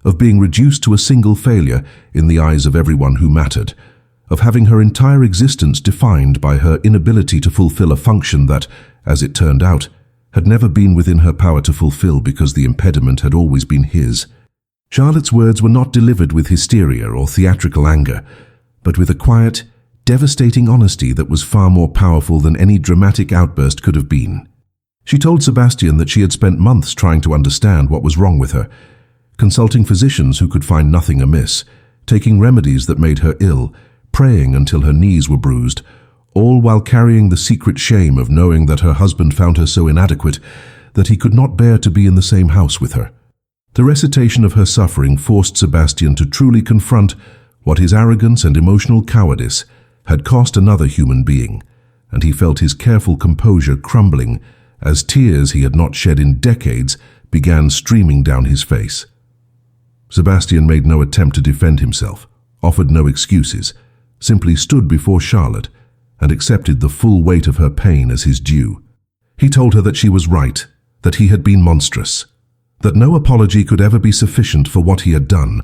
of being reduced to a single failure in the eyes of everyone who mattered, of having her entire existence defined by her inability to fulfill a function that, as it turned out, had never been within her power to fulfill because the impediment had always been his. Charlotte's words were not delivered with hysteria or theatrical anger, but with a quiet, devastating honesty that was far more powerful than any dramatic outburst could have been. She told Sebastian that she had spent months trying to understand what was wrong with her, consulting physicians who could find nothing amiss, taking remedies that made her ill, praying until her knees were bruised, all while carrying the secret shame of knowing that her husband found her so inadequate that he could not bear to be in the same house with her. The recitation of her suffering forced Sebastian to truly confront what his arrogance and emotional cowardice had cost another human being, and he felt his careful composure crumbling as tears he had not shed in decades began streaming down his face. Sebastian made no attempt to defend himself, offered no excuses, simply stood before Charlotte and accepted the full weight of her pain as his due. He told her that she was right, that he had been monstrous, that no apology could ever be sufficient for what he had done.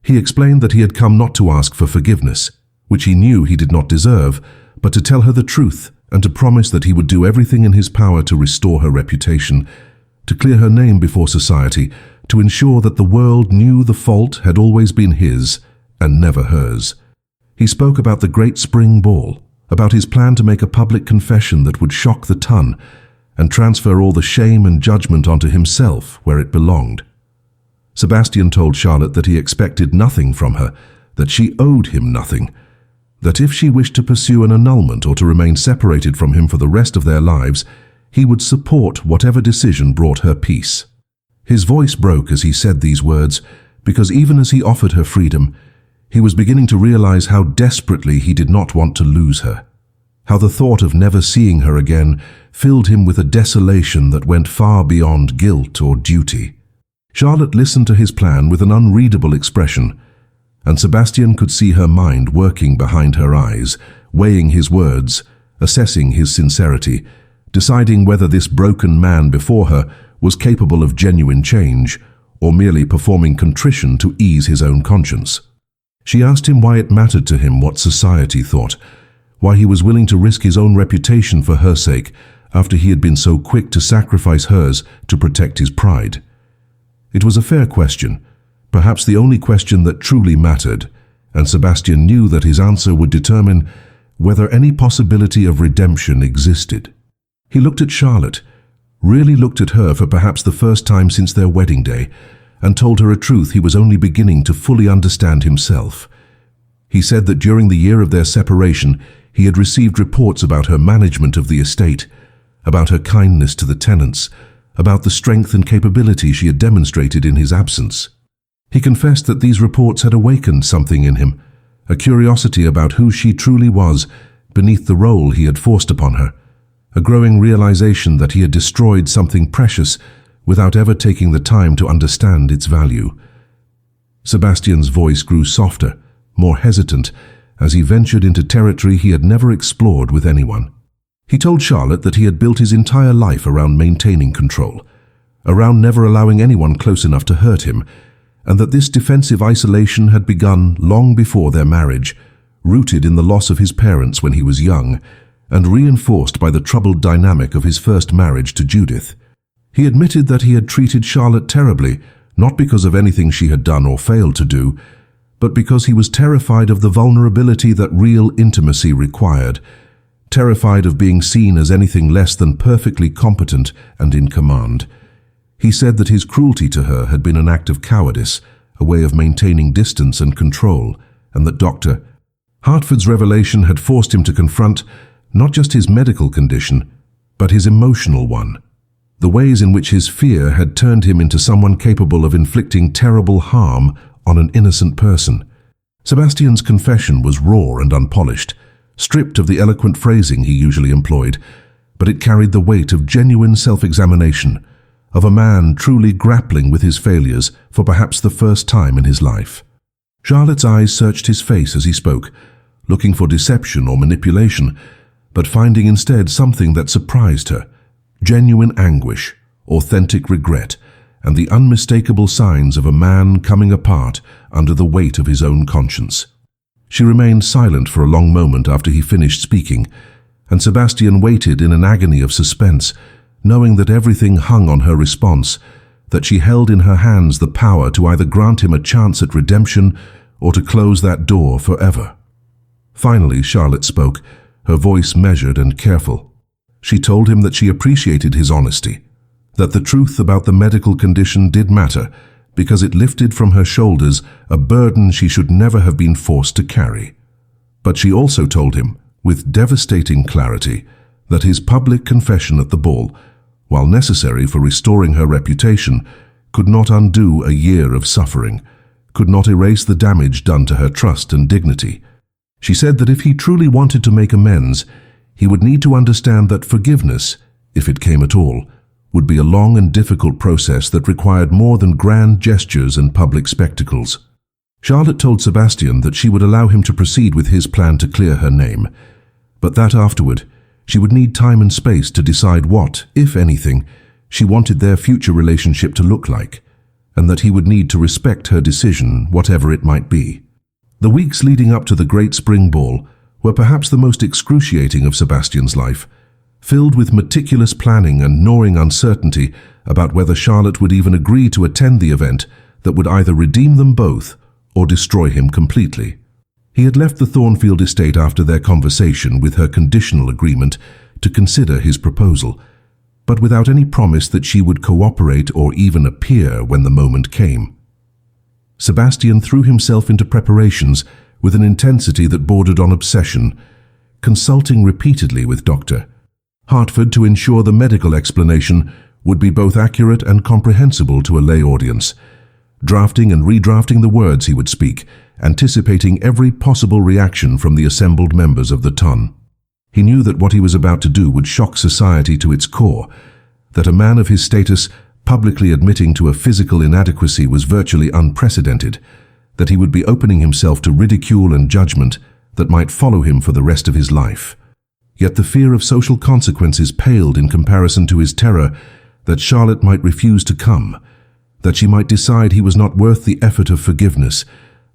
He explained that he had come not to ask for forgiveness, which he knew he did not deserve, but to tell her the truth and to promise that he would do everything in his power to restore her reputation, to clear her name before society, to ensure that the world knew the fault had always been his and never hers. He spoke about the great spring ball, about his plan to make a public confession that would shock the ton and transfer all the shame and judgment onto himself where it belonged. Sebastian told Charlotte that he expected nothing from her, that she owed him nothing, that if she wished to pursue an annulment or to remain separated from him for the rest of their lives, he would support whatever decision brought her peace. His voice broke as he said these words, because even as he offered her freedom, he was beginning to realize how desperately he did not want to lose her, how the thought of never seeing her again filled him with a desolation that went far beyond guilt or duty. Charlotte listened to his plan with an unreadable expression, and Sebastian could see her mind working behind her eyes, weighing his words, assessing his sincerity, deciding whether this broken man before her was capable of genuine change or merely performing contrition to ease his own conscience. She asked him why it mattered to him what society thought, why he was willing to risk his own reputation for her sake after he had been so quick to sacrifice hers to protect his pride. It was a fair question, perhaps the only question that truly mattered, and Sebastian knew that his answer would determine whether any possibility of redemption existed. He looked at Charlotte, really looked at her for perhaps the first time since their wedding day, and told her a truth he was only beginning to fully understand himself. He said that during the year of their separation, he had received reports about her management of the estate, about her kindness to the tenants, about the strength and capability she had demonstrated in his absence. He confessed that these reports had awakened something in him, a curiosity about who she truly was beneath the role he had forced upon her, a growing realization that he had destroyed something precious without ever taking the time to understand its value. Sebastian's voice grew softer, more hesitant, as he ventured into territory he had never explored with anyone. He told Charlotte that he had built his entire life around maintaining control, around never allowing anyone close enough to hurt him, and that this defensive isolation had begun long before their marriage, rooted in the loss of his parents when he was young, and reinforced by the troubled dynamic of his first marriage to Judith. He admitted that he had treated Charlotte terribly, not because of anything she had done or failed to do, but because he was terrified of the vulnerability that real intimacy required, terrified of being seen as anything less than perfectly competent and in command. He said that his cruelty to her had been an act of cowardice, a way of maintaining distance and control, and that Dr. Hartford's revelation had forced him to confront not just his medical condition, but his emotional one. The ways in which his fear had turned him into someone capable of inflicting terrible harm on an innocent person. Sebastian's confession was raw and unpolished, stripped of the eloquent phrasing he usually employed, but it carried the weight of genuine self-examination, of a man truly grappling with his failures for perhaps the first time in his life. Charlotte's eyes searched his face as he spoke, looking for deception or manipulation, but finding instead something that surprised her: genuine anguish, authentic regret, and the unmistakable signs of a man coming apart under the weight of his own conscience. She remained silent for a long moment after he finished speaking, and Sebastian waited in an agony of suspense, knowing that everything hung on her response, that she held in her hands the power to either grant him a chance at redemption or to close that door forever. Finally, Charlotte spoke, her voice measured and careful. She told him that she appreciated his honesty, that the truth about the medical condition did matter because it lifted from her shoulders a burden she should never have been forced to carry. But she also told him, with devastating clarity, that his public confession at the ball, while necessary for restoring her reputation, could not undo a year of suffering, could not erase the damage done to her trust and dignity. She said that if he truly wanted to make amends, he would need to understand that forgiveness, if it came at all, would be a long and difficult process that required more than grand gestures and public spectacles. Charlotte told Sebastian that she would allow him to proceed with his plan to clear her name, but that afterward, she would need time and space to decide what, if anything, she wanted their future relationship to look like, and that he would need to respect her decision, whatever it might be. The weeks leading up to the great spring ball were perhaps the most excruciating of Sebastian's life, filled with meticulous planning and gnawing uncertainty about whether Charlotte would even agree to attend the event that would either redeem them both or destroy him completely. He had left the Thornfield estate after their conversation with her conditional agreement to consider his proposal, but without any promise that she would cooperate or even appear when the moment came. Sebastian threw himself into preparations with an intensity that bordered on obsession, consulting repeatedly with Dr. Hartford to ensure the medical explanation would be both accurate and comprehensible to a lay audience, drafting and redrafting the words he would speak, anticipating every possible reaction from the assembled members of the ton. He knew that what he was about to do would shock society to its core, that a man of his status publicly admitting to a physical inadequacy was virtually unprecedented, that he would be opening himself to ridicule and judgment that might follow him for the rest of his life. Yet the fear of social consequences paled in comparison to his terror that Charlotte might refuse to come, that she might decide he was not worth the effort of forgiveness,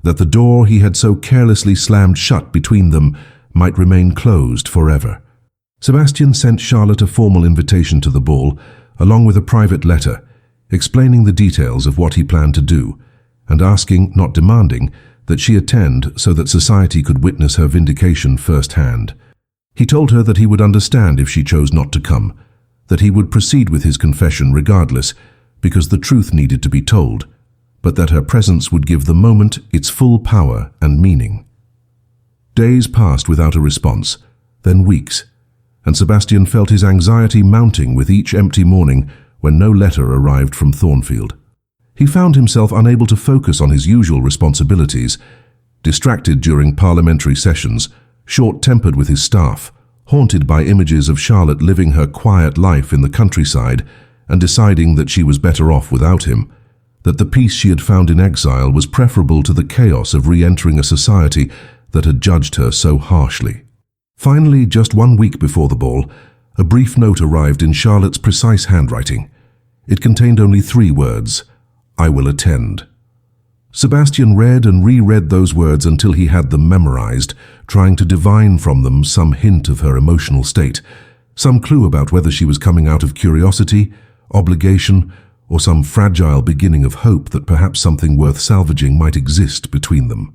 that the door he had so carelessly slammed shut between them might remain closed forever. Sebastian sent Charlotte a formal invitation to the ball, along with a private letter, explaining the details of what he planned to do, and asking, not demanding, that she attend so that society could witness her vindication firsthand. He told her that he would understand if she chose not to come, that he would proceed with his confession regardless, because the truth needed to be told, but that her presence would give the moment its full power and meaning. Days passed without a response, then weeks, and Sebastian felt his anxiety mounting with each empty morning when no letter arrived from Thornfield. He found himself unable to focus on his usual responsibilities, distracted during parliamentary sessions, short-tempered with his staff, haunted by images of Charlotte living her quiet life in the countryside and deciding that she was better off without him, that the peace she had found in exile was preferable to the chaos of re-entering a society that had judged her so harshly. Finally, just 1 week before the ball, a brief note arrived in Charlotte's precise handwriting. It contained only 3 words: "I will attend." Sebastian read and reread those words until he had them memorized, trying to divine from them some hint of her emotional state, some clue about whether she was coming out of curiosity, obligation, or some fragile beginning of hope that perhaps something worth salvaging might exist between them.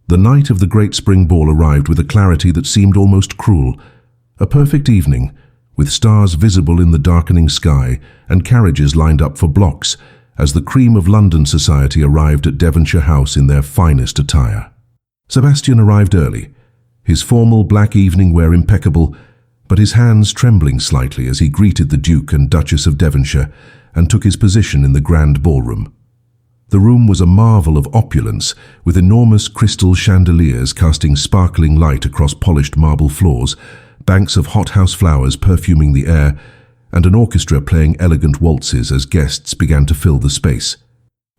The night of the great spring ball arrived with a clarity that seemed almost cruel. A perfect evening, with stars visible in the darkening sky and carriages lined up for blocks, as the cream of London society arrived at Devonshire House in their finest attire. Sebastian arrived early, his formal black evening wear impeccable, but his hands trembling slightly as he greeted the Duke and Duchess of Devonshire and took his position in the grand ballroom. The room was a marvel of opulence, with enormous crystal chandeliers casting sparkling light across polished marble floors, banks of hothouse flowers perfuming the air, and an orchestra playing elegant waltzes as guests began to fill the space.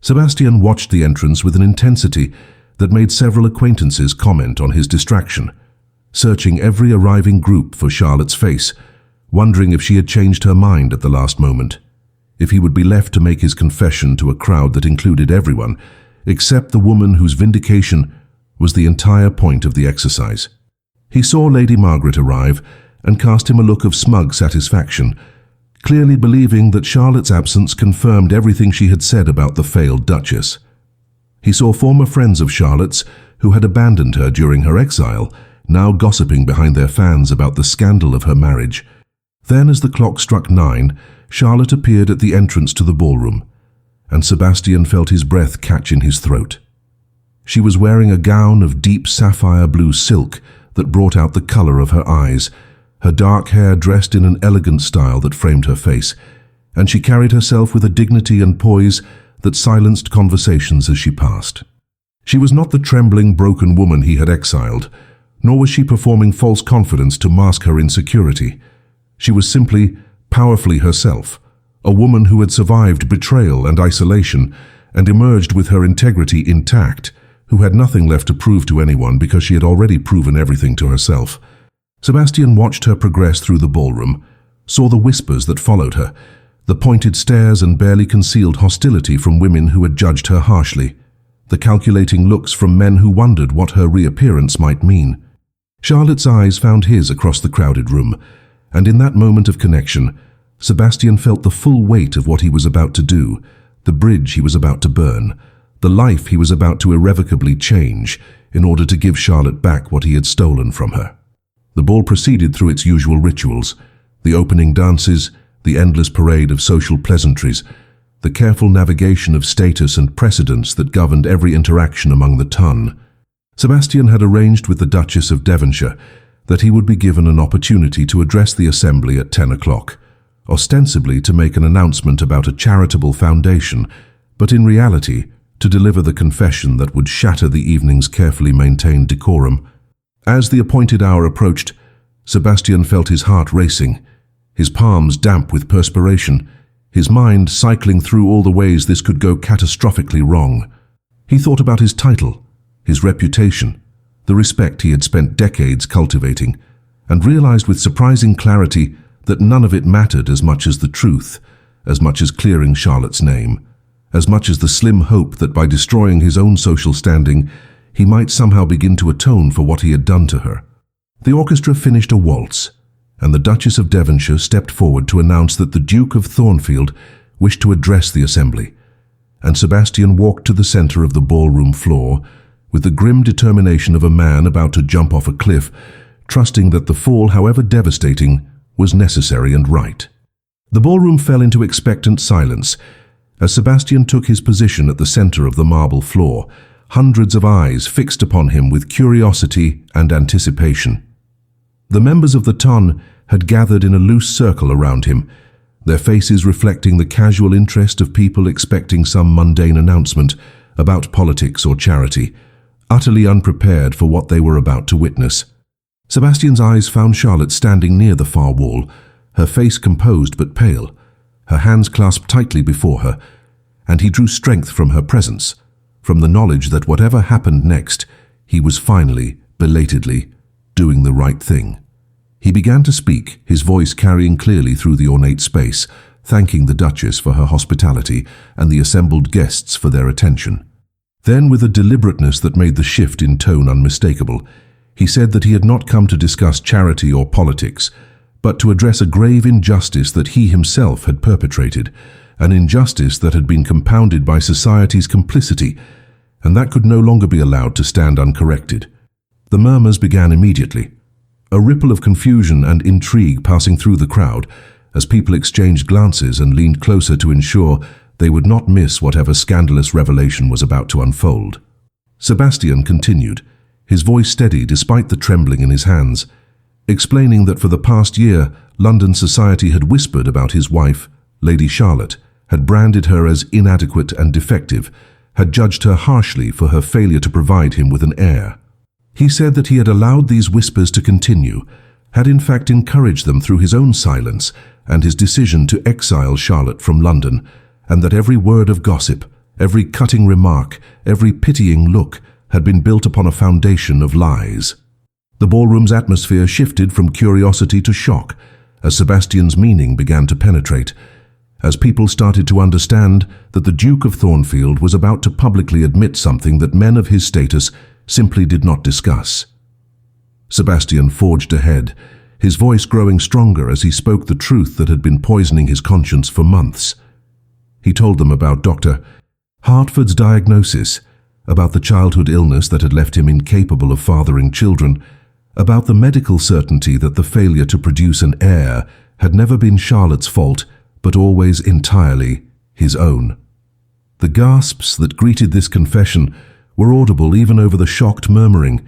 Sebastian watched the entrance with an intensity that made several acquaintances comment on his distraction, searching every arriving group for Charlotte's face, wondering if she had changed her mind at the last moment, if he would be left to make his confession to a crowd that included everyone, except the woman whose vindication was the entire point of the exercise. He saw Lady Margaret arrive and cast him a look of smug satisfaction, clearly believing that Charlotte's absence confirmed everything she had said about the failed Duchess. He saw former friends of Charlotte's who had abandoned her during her exile, now gossiping behind their fans about the scandal of her marriage. Then, as the clock struck 9, Charlotte appeared at the entrance to the ballroom, and Sebastian felt his breath catch in his throat. She was wearing a gown of deep sapphire blue silk that brought out the color of her eyes, her dark hair dressed in an elegant style that framed her face, and she carried herself with a dignity and poise that silenced conversations as she passed. She was not the trembling, broken woman he had exiled, nor was she performing false confidence to mask her insecurity. She was simply, powerfully herself, a woman who had survived betrayal and isolation and emerged with her integrity intact, who had nothing left to prove to anyone because she had already proven everything to herself. Sebastian watched her progress through the ballroom, saw the whispers that followed her, the pointed stares and barely concealed hostility from women who had judged her harshly, the calculating looks from men who wondered what her reappearance might mean. Charlotte's eyes found his across the crowded room, and in that moment of connection, Sebastian felt the full weight of what he was about to do, the bridge he was about to burn, the life he was about to irrevocably change in order to give Charlotte back what he had stolen from her. The ball proceeded through its usual rituals, the opening dances, the endless parade of social pleasantries, the careful navigation of status and precedence that governed every interaction among the ton. Sebastian had arranged with the Duchess of Devonshire that he would be given an opportunity to address the assembly at 10 o'clock, ostensibly to make an announcement about a charitable foundation, but in reality to deliver the confession that would shatter the evening's carefully maintained decorum. As the appointed hour approached, Sebastian felt his heart racing, his palms damp with perspiration, his mind cycling through all the ways this could go catastrophically wrong. He thought about his title, his reputation, the respect he had spent decades cultivating, and realized with surprising clarity that none of it mattered as much as the truth, as much as clearing Charlotte's name, as much as the slim hope that by destroying his own social standing, he might somehow begin to atone for what he had done to her. The orchestra finished a waltz, and the Duchess of Devonshire stepped forward to announce that the Duke of Thornfield wished to address the assembly, and Sebastian walked to the center of the ballroom floor with the grim determination of a man about to jump off a cliff, trusting that the fall, however devastating, was necessary and right. The ballroom fell into expectant silence as Sebastian took his position at the center of the marble floor, hundreds of eyes fixed upon him with curiosity and anticipation. The members of the ton had gathered in a loose circle around him, their faces reflecting the casual interest of people expecting some mundane announcement about politics or charity, utterly unprepared for what they were about to witness. Sebastian's eyes found Charlotte standing near the far wall, her face composed but pale, her hands clasped tightly before her, and he drew strength from her presence, from the knowledge that whatever happened next, he was finally, belatedly, doing the right thing. He began to speak, his voice carrying clearly through the ornate space, thanking the Duchess for her hospitality and the assembled guests for their attention. Then, with a deliberateness that made the shift in tone unmistakable, he said that he had not come to discuss charity or politics, but to address a grave injustice that he himself had perpetrated, an injustice that had been compounded by society's complicity, and that could no longer be allowed to stand uncorrected. The murmurs began immediately, a ripple of confusion and intrigue passing through the crowd as people exchanged glances and leaned closer to ensure they would not miss whatever scandalous revelation was about to unfold. Sebastian continued, his voice steady despite the trembling in his hands, explaining that for the past year, London society had whispered about his wife, Lady Charlotte, had branded her as inadequate and defective, had judged her harshly for her failure to provide him with an heir. He said that he had allowed these whispers to continue, had in fact encouraged them through his own silence and his decision to exile Charlotte from London, and that every word of gossip, every cutting remark, every pitying look had been built upon a foundation of lies. The ballroom's atmosphere shifted from curiosity to shock as Sebastian's meaning began to penetrate, as people started to understand that the Duke of Thornfield was about to publicly admit something that men of his status simply did not discuss. Sebastian forged ahead, his voice growing stronger as he spoke the truth that had been poisoning his conscience for months. He told them about Dr. Hartford's diagnosis, about the childhood illness that had left him incapable of fathering children, about the medical certainty that the failure to produce an heir had never been Charlotte's fault, but always entirely his own. The gasps that greeted this confession were audible even over the shocked murmuring,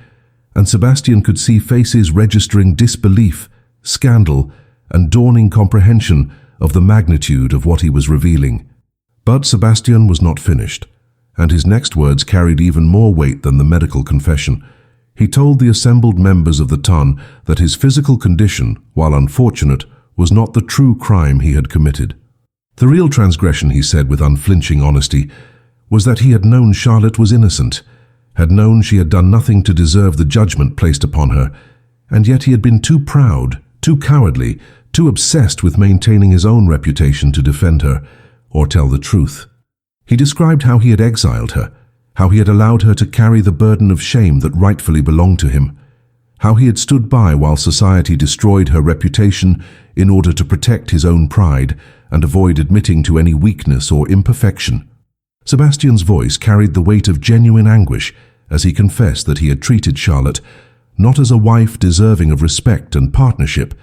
and Sebastian could see faces registering disbelief, scandal, and dawning comprehension of the magnitude of what he was revealing. But Sebastian was not finished, and his next words carried even more weight than the medical confession. He told the assembled members of the ton that his physical condition, while unfortunate, was not the true crime he had committed. The real transgression, he said with unflinching honesty, was that he had known Charlotte was innocent, had known she had done nothing to deserve the judgment placed upon her, and yet he had been too proud, too cowardly, too obsessed with maintaining his own reputation to defend her, or tell the truth. He described how he had exiled her, how he had allowed her to carry the burden of shame that rightfully belonged to him, how he had stood by while society destroyed her reputation in order to protect his own pride and avoid admitting to any weakness or imperfection. Sebastian's voice carried the weight of genuine anguish as he confessed that he had treated Charlotte not as a wife deserving of respect and partnership,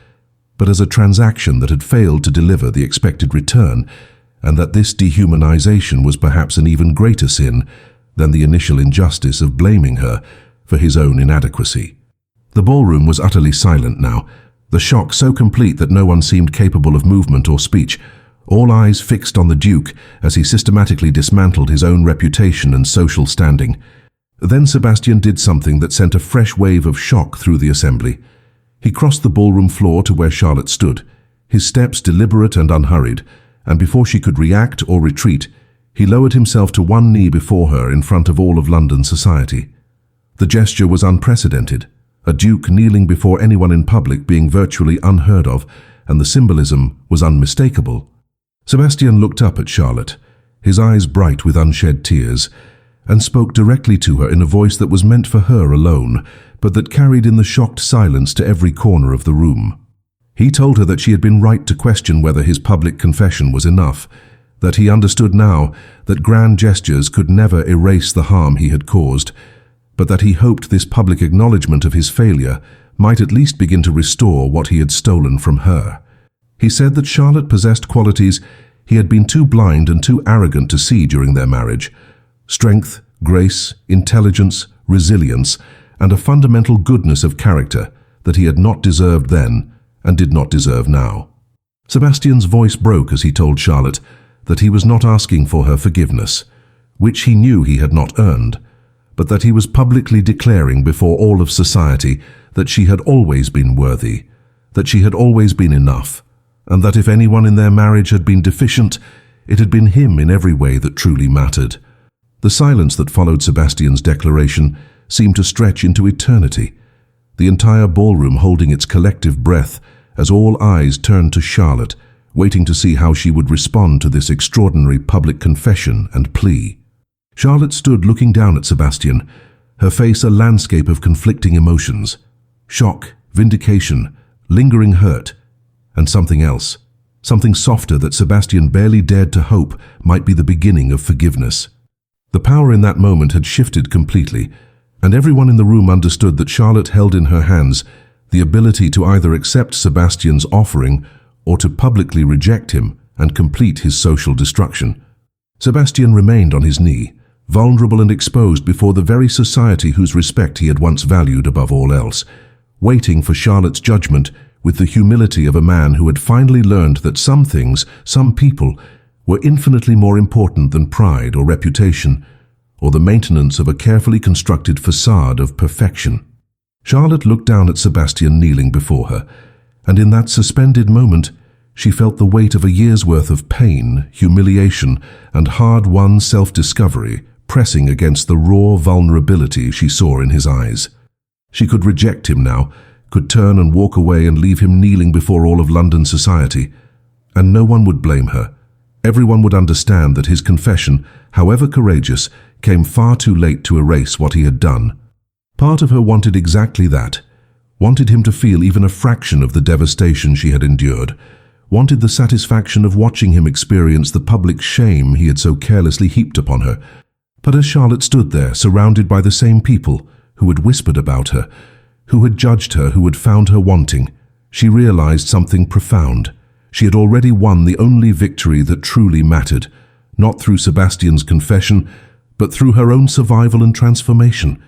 but as a transaction that had failed to deliver the expected return, and that this dehumanization was perhaps an even greater sin than the initial injustice of blaming her for his own inadequacy. The ballroom was utterly silent now, the shock so complete that no one seemed capable of movement or speech, all eyes fixed on the Duke as he systematically dismantled his own reputation and social standing. Then Sebastian did something that sent a fresh wave of shock through the assembly. He crossed the ballroom floor to where Charlotte stood, his steps deliberate and unhurried, and before she could react or retreat, he lowered himself to one knee before her in front of all of London society. The gesture was unprecedented, a duke kneeling before anyone in public being virtually unheard of, and the symbolism was unmistakable. Sebastian looked up at Charlotte, his eyes bright with unshed tears, and spoke directly to her in a voice that was meant for her alone, but that carried in the shocked silence to every corner of the room. He told her that she had been right to question whether his public confession was enough, that he understood now that grand gestures could never erase the harm he had caused, but that he hoped this public acknowledgement of his failure might at least begin to restore what he had stolen from her. He said that Charlotte possessed qualities he had been too blind and too arrogant to see during their marriage: strength, grace, intelligence, resilience, and a fundamental goodness of character that he had not deserved then and did not deserve now. Sebastian's voice broke as he told Charlotte that he was not asking for her forgiveness, which he knew he had not earned, but that he was publicly declaring before all of society that she had always been worthy, that she had always been enough, and that if anyone in their marriage had been deficient, it had been him in every way that truly mattered. The silence that followed Sebastian's declaration seemed to stretch into eternity, the entire ballroom holding its collective breath as all eyes turned to Charlotte, waiting to see how she would respond to this extraordinary public confession and plea. Charlotte stood looking down at Sebastian, her face a landscape of conflicting emotions: shock, vindication, lingering hurt, and something else, something softer that Sebastian barely dared to hope might be the beginning of forgiveness. The power in that moment had shifted completely, and everyone in the room understood that Charlotte held in her hands the ability to either accept Sebastian's offering or to publicly reject him and complete his social destruction. Sebastian remained on his knee, vulnerable and exposed before the very society whose respect he had once valued above all else, waiting for Charlotte's judgment with the humility of a man who had finally learned that some things, some people, were infinitely more important than pride or reputation, or the maintenance of a carefully constructed facade of perfection. Charlotte looked down at Sebastian kneeling before her, and in that suspended moment, she felt the weight of a year's worth of pain, humiliation, and hard-won self-discovery pressing against the raw vulnerability she saw in his eyes. She could reject him now, could turn and walk away and leave him kneeling before all of London society, and no one would blame her. Everyone would understand that his confession, however courageous, came far too late to erase what he had done. Part of her wanted exactly that, wanted him to feel even a fraction of the devastation she had endured, wanted the satisfaction of watching him experience the public shame he had so carelessly heaped upon her. But as Charlotte stood there, surrounded by the same people who had whispered about her, who had judged her, who had found her wanting, she realized something profound. She had already won the only victory that truly mattered, not through Sebastian's confession, but through her own survival and transformation.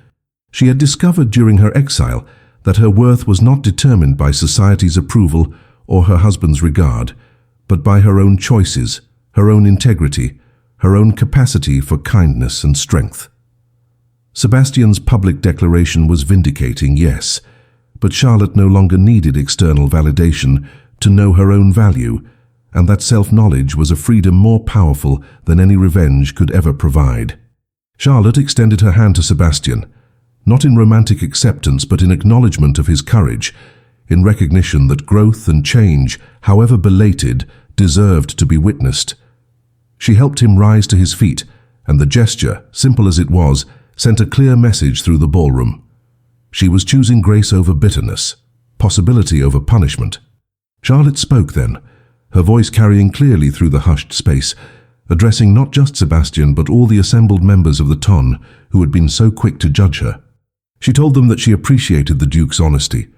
She had discovered during her exile that her worth was not determined by society's approval or her husband's regard, but by her own choices, her own integrity, her own capacity for kindness and strength. Sebastian's public declaration was vindicating, yes, but Charlotte no longer needed external validation to know her own value, and that self-knowledge was a freedom more powerful than any revenge could ever provide. Charlotte extended her hand to Sebastian, not in romantic acceptance but in acknowledgement of his courage, in recognition that growth and change, however belated, deserved to be witnessed. She helped him rise to his feet, and the gesture, simple as it was, sent a clear message through the ballroom. She was choosing grace over bitterness, possibility over punishment. Charlotte spoke then, her voice carrying clearly through the hushed space, addressing not just Sebastian but all the assembled members of the ton who had been so quick to judge her. She told them that she appreciated the Duke's honesty,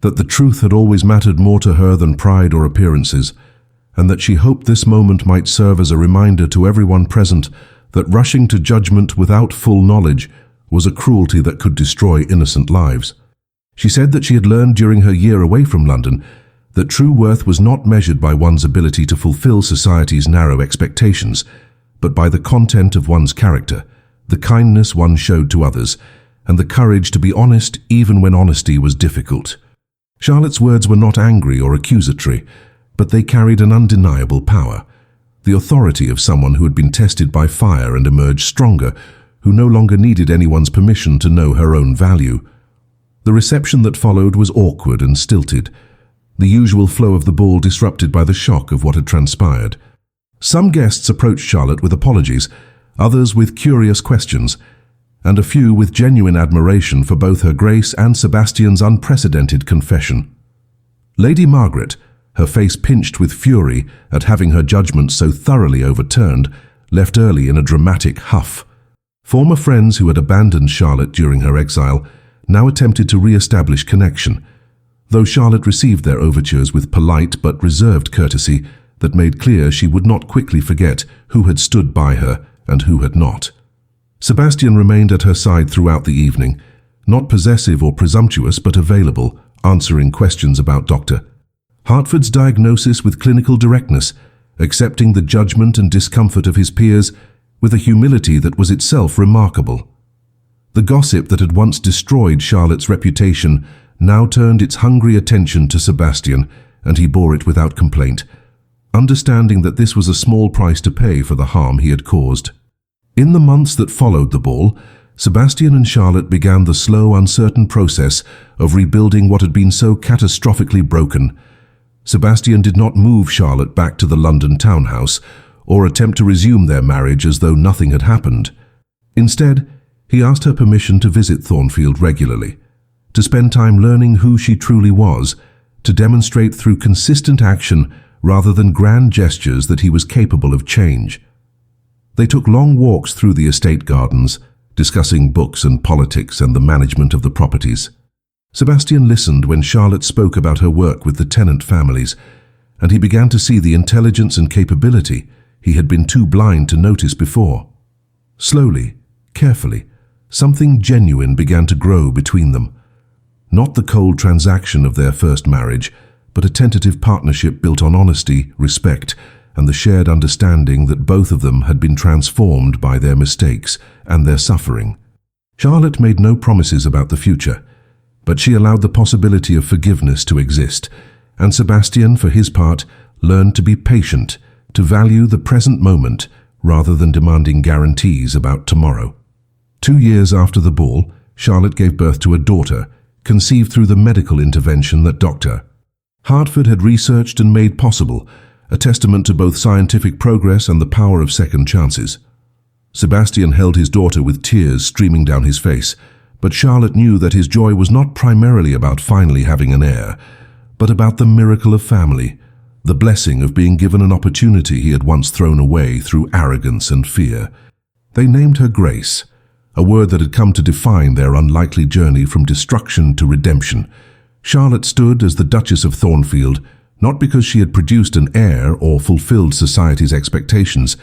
that the truth had always mattered more to her than pride or appearances, and that she hoped this moment might serve as a reminder to everyone present that rushing to judgment without full knowledge was a cruelty that could destroy innocent lives. She said that she had learned during her year away from London that true worth was not measured by one's ability to fulfill society's narrow expectations, but by the content of one's character, the kindness one showed to others, and the courage to be honest even when honesty was difficult. Charlotte's words were not angry or accusatory, but they carried an undeniable power, the authority of someone who had been tested by fire and emerged stronger, who no longer needed anyone's permission to know her own value. The reception that followed was awkward and stilted, the usual flow of the ball disrupted by the shock of what had transpired. Some guests approached Charlotte with apologies, others with curious questions, and a few with genuine admiration for both her grace and Sebastian's unprecedented confession. Lady Margaret, her face pinched with fury at having her judgment so thoroughly overturned, left early in a dramatic huff. Former friends who had abandoned Charlotte during her exile now attempted to re-establish connection, though Charlotte received their overtures with polite but reserved courtesy that made clear she would not quickly forget who had stood by her and who had not. Sebastian remained at her side throughout the evening, not possessive or presumptuous but available, answering questions about Dr. Hartford's diagnosis with clinical directness, accepting the judgment and discomfort of his peers with a humility that was itself remarkable. The gossip that had once destroyed Charlotte's reputation now turned its hungry attention to Sebastian, and he bore it without complaint, understanding that this was a small price to pay for the harm he had caused. In the months that followed the ball, Sebastian and Charlotte began the slow, uncertain process of rebuilding what had been so catastrophically broken. Sebastian did not move Charlotte back to the London townhouse or attempt to resume their marriage as though nothing had happened. Instead, he asked her permission to visit Thornfield regularly, to spend time learning who she truly was, to demonstrate through consistent action rather than grand gestures that he was capable of change. They took long walks through the estate gardens, discussing books and politics and the management of the properties. Sebastian listened when Charlotte spoke about her work with the tenant families, and he began to see the intelligence and capability he had been too blind to notice before. Slowly, Carefully, something genuine began to grow between them. Not the cold transaction of their first marriage, but a tentative partnership built on honesty, respect, and the shared understanding that both of them had been transformed by their mistakes and their suffering. Charlotte made no promises about the future, but she allowed the possibility of forgiveness to exist, and Sebastian, for his part, learned to be patient, to value the present moment rather than demanding guarantees about tomorrow. 2 years after the ball, Charlotte gave birth to a daughter, conceived through the medical intervention that Dr. Hartford had researched and made possible, a testament to both scientific progress and the power of second chances. Sebastian held his daughter with tears streaming down his face, but Charlotte knew that his joy was not primarily about finally having an heir, but about the miracle of family, the blessing of being given an opportunity he had once thrown away through arrogance and fear. They named her Grace, a word that had come to define their unlikely journey from destruction to redemption. Charlotte stood as the Duchess of Thornfield, not because she had produced an heir or fulfilled society's expectations,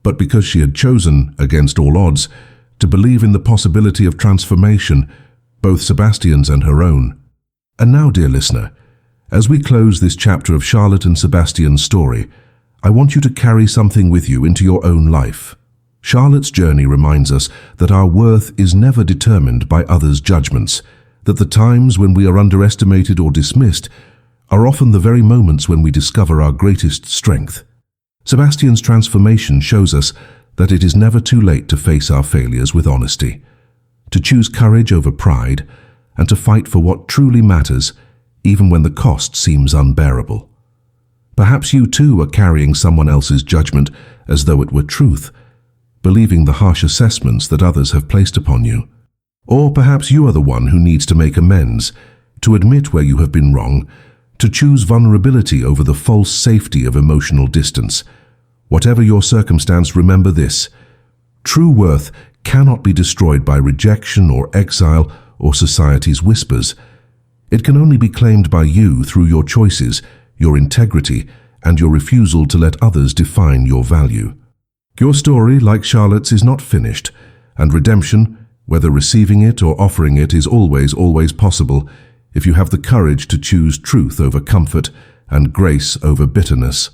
but because she had chosen, against all odds, to believe in the possibility of transformation, both Sebastian's and her own. And now, dear listener, as we close this chapter of Charlotte and Sebastian's story, I want you to carry something with you into your own life. Charlotte's journey reminds us that our worth is never determined by others' judgments, that the times when we are underestimated or dismissed are often the very moments when we discover our greatest strength. Sebastian's transformation shows us that it is never too late to face our failures with honesty, to choose courage over pride, and to fight for what truly matters, even when the cost seems unbearable. Perhaps you too are carrying someone else's judgment as though it were truth, believing the harsh assessments that others have placed upon you. Or perhaps you are the one who needs to make amends, to admit where you have been wrong, to choose vulnerability over the false safety of emotional distance. Whatever your circumstance, remember this: true worth cannot be destroyed by rejection or exile or society's whispers. It can only be claimed by you through your choices, your integrity, and your refusal to let others define your value. Your story, like Charlotte's, is not finished, and redemption, whether receiving it or offering it, is always possible if you have the courage to choose truth over comfort and grace over bitterness.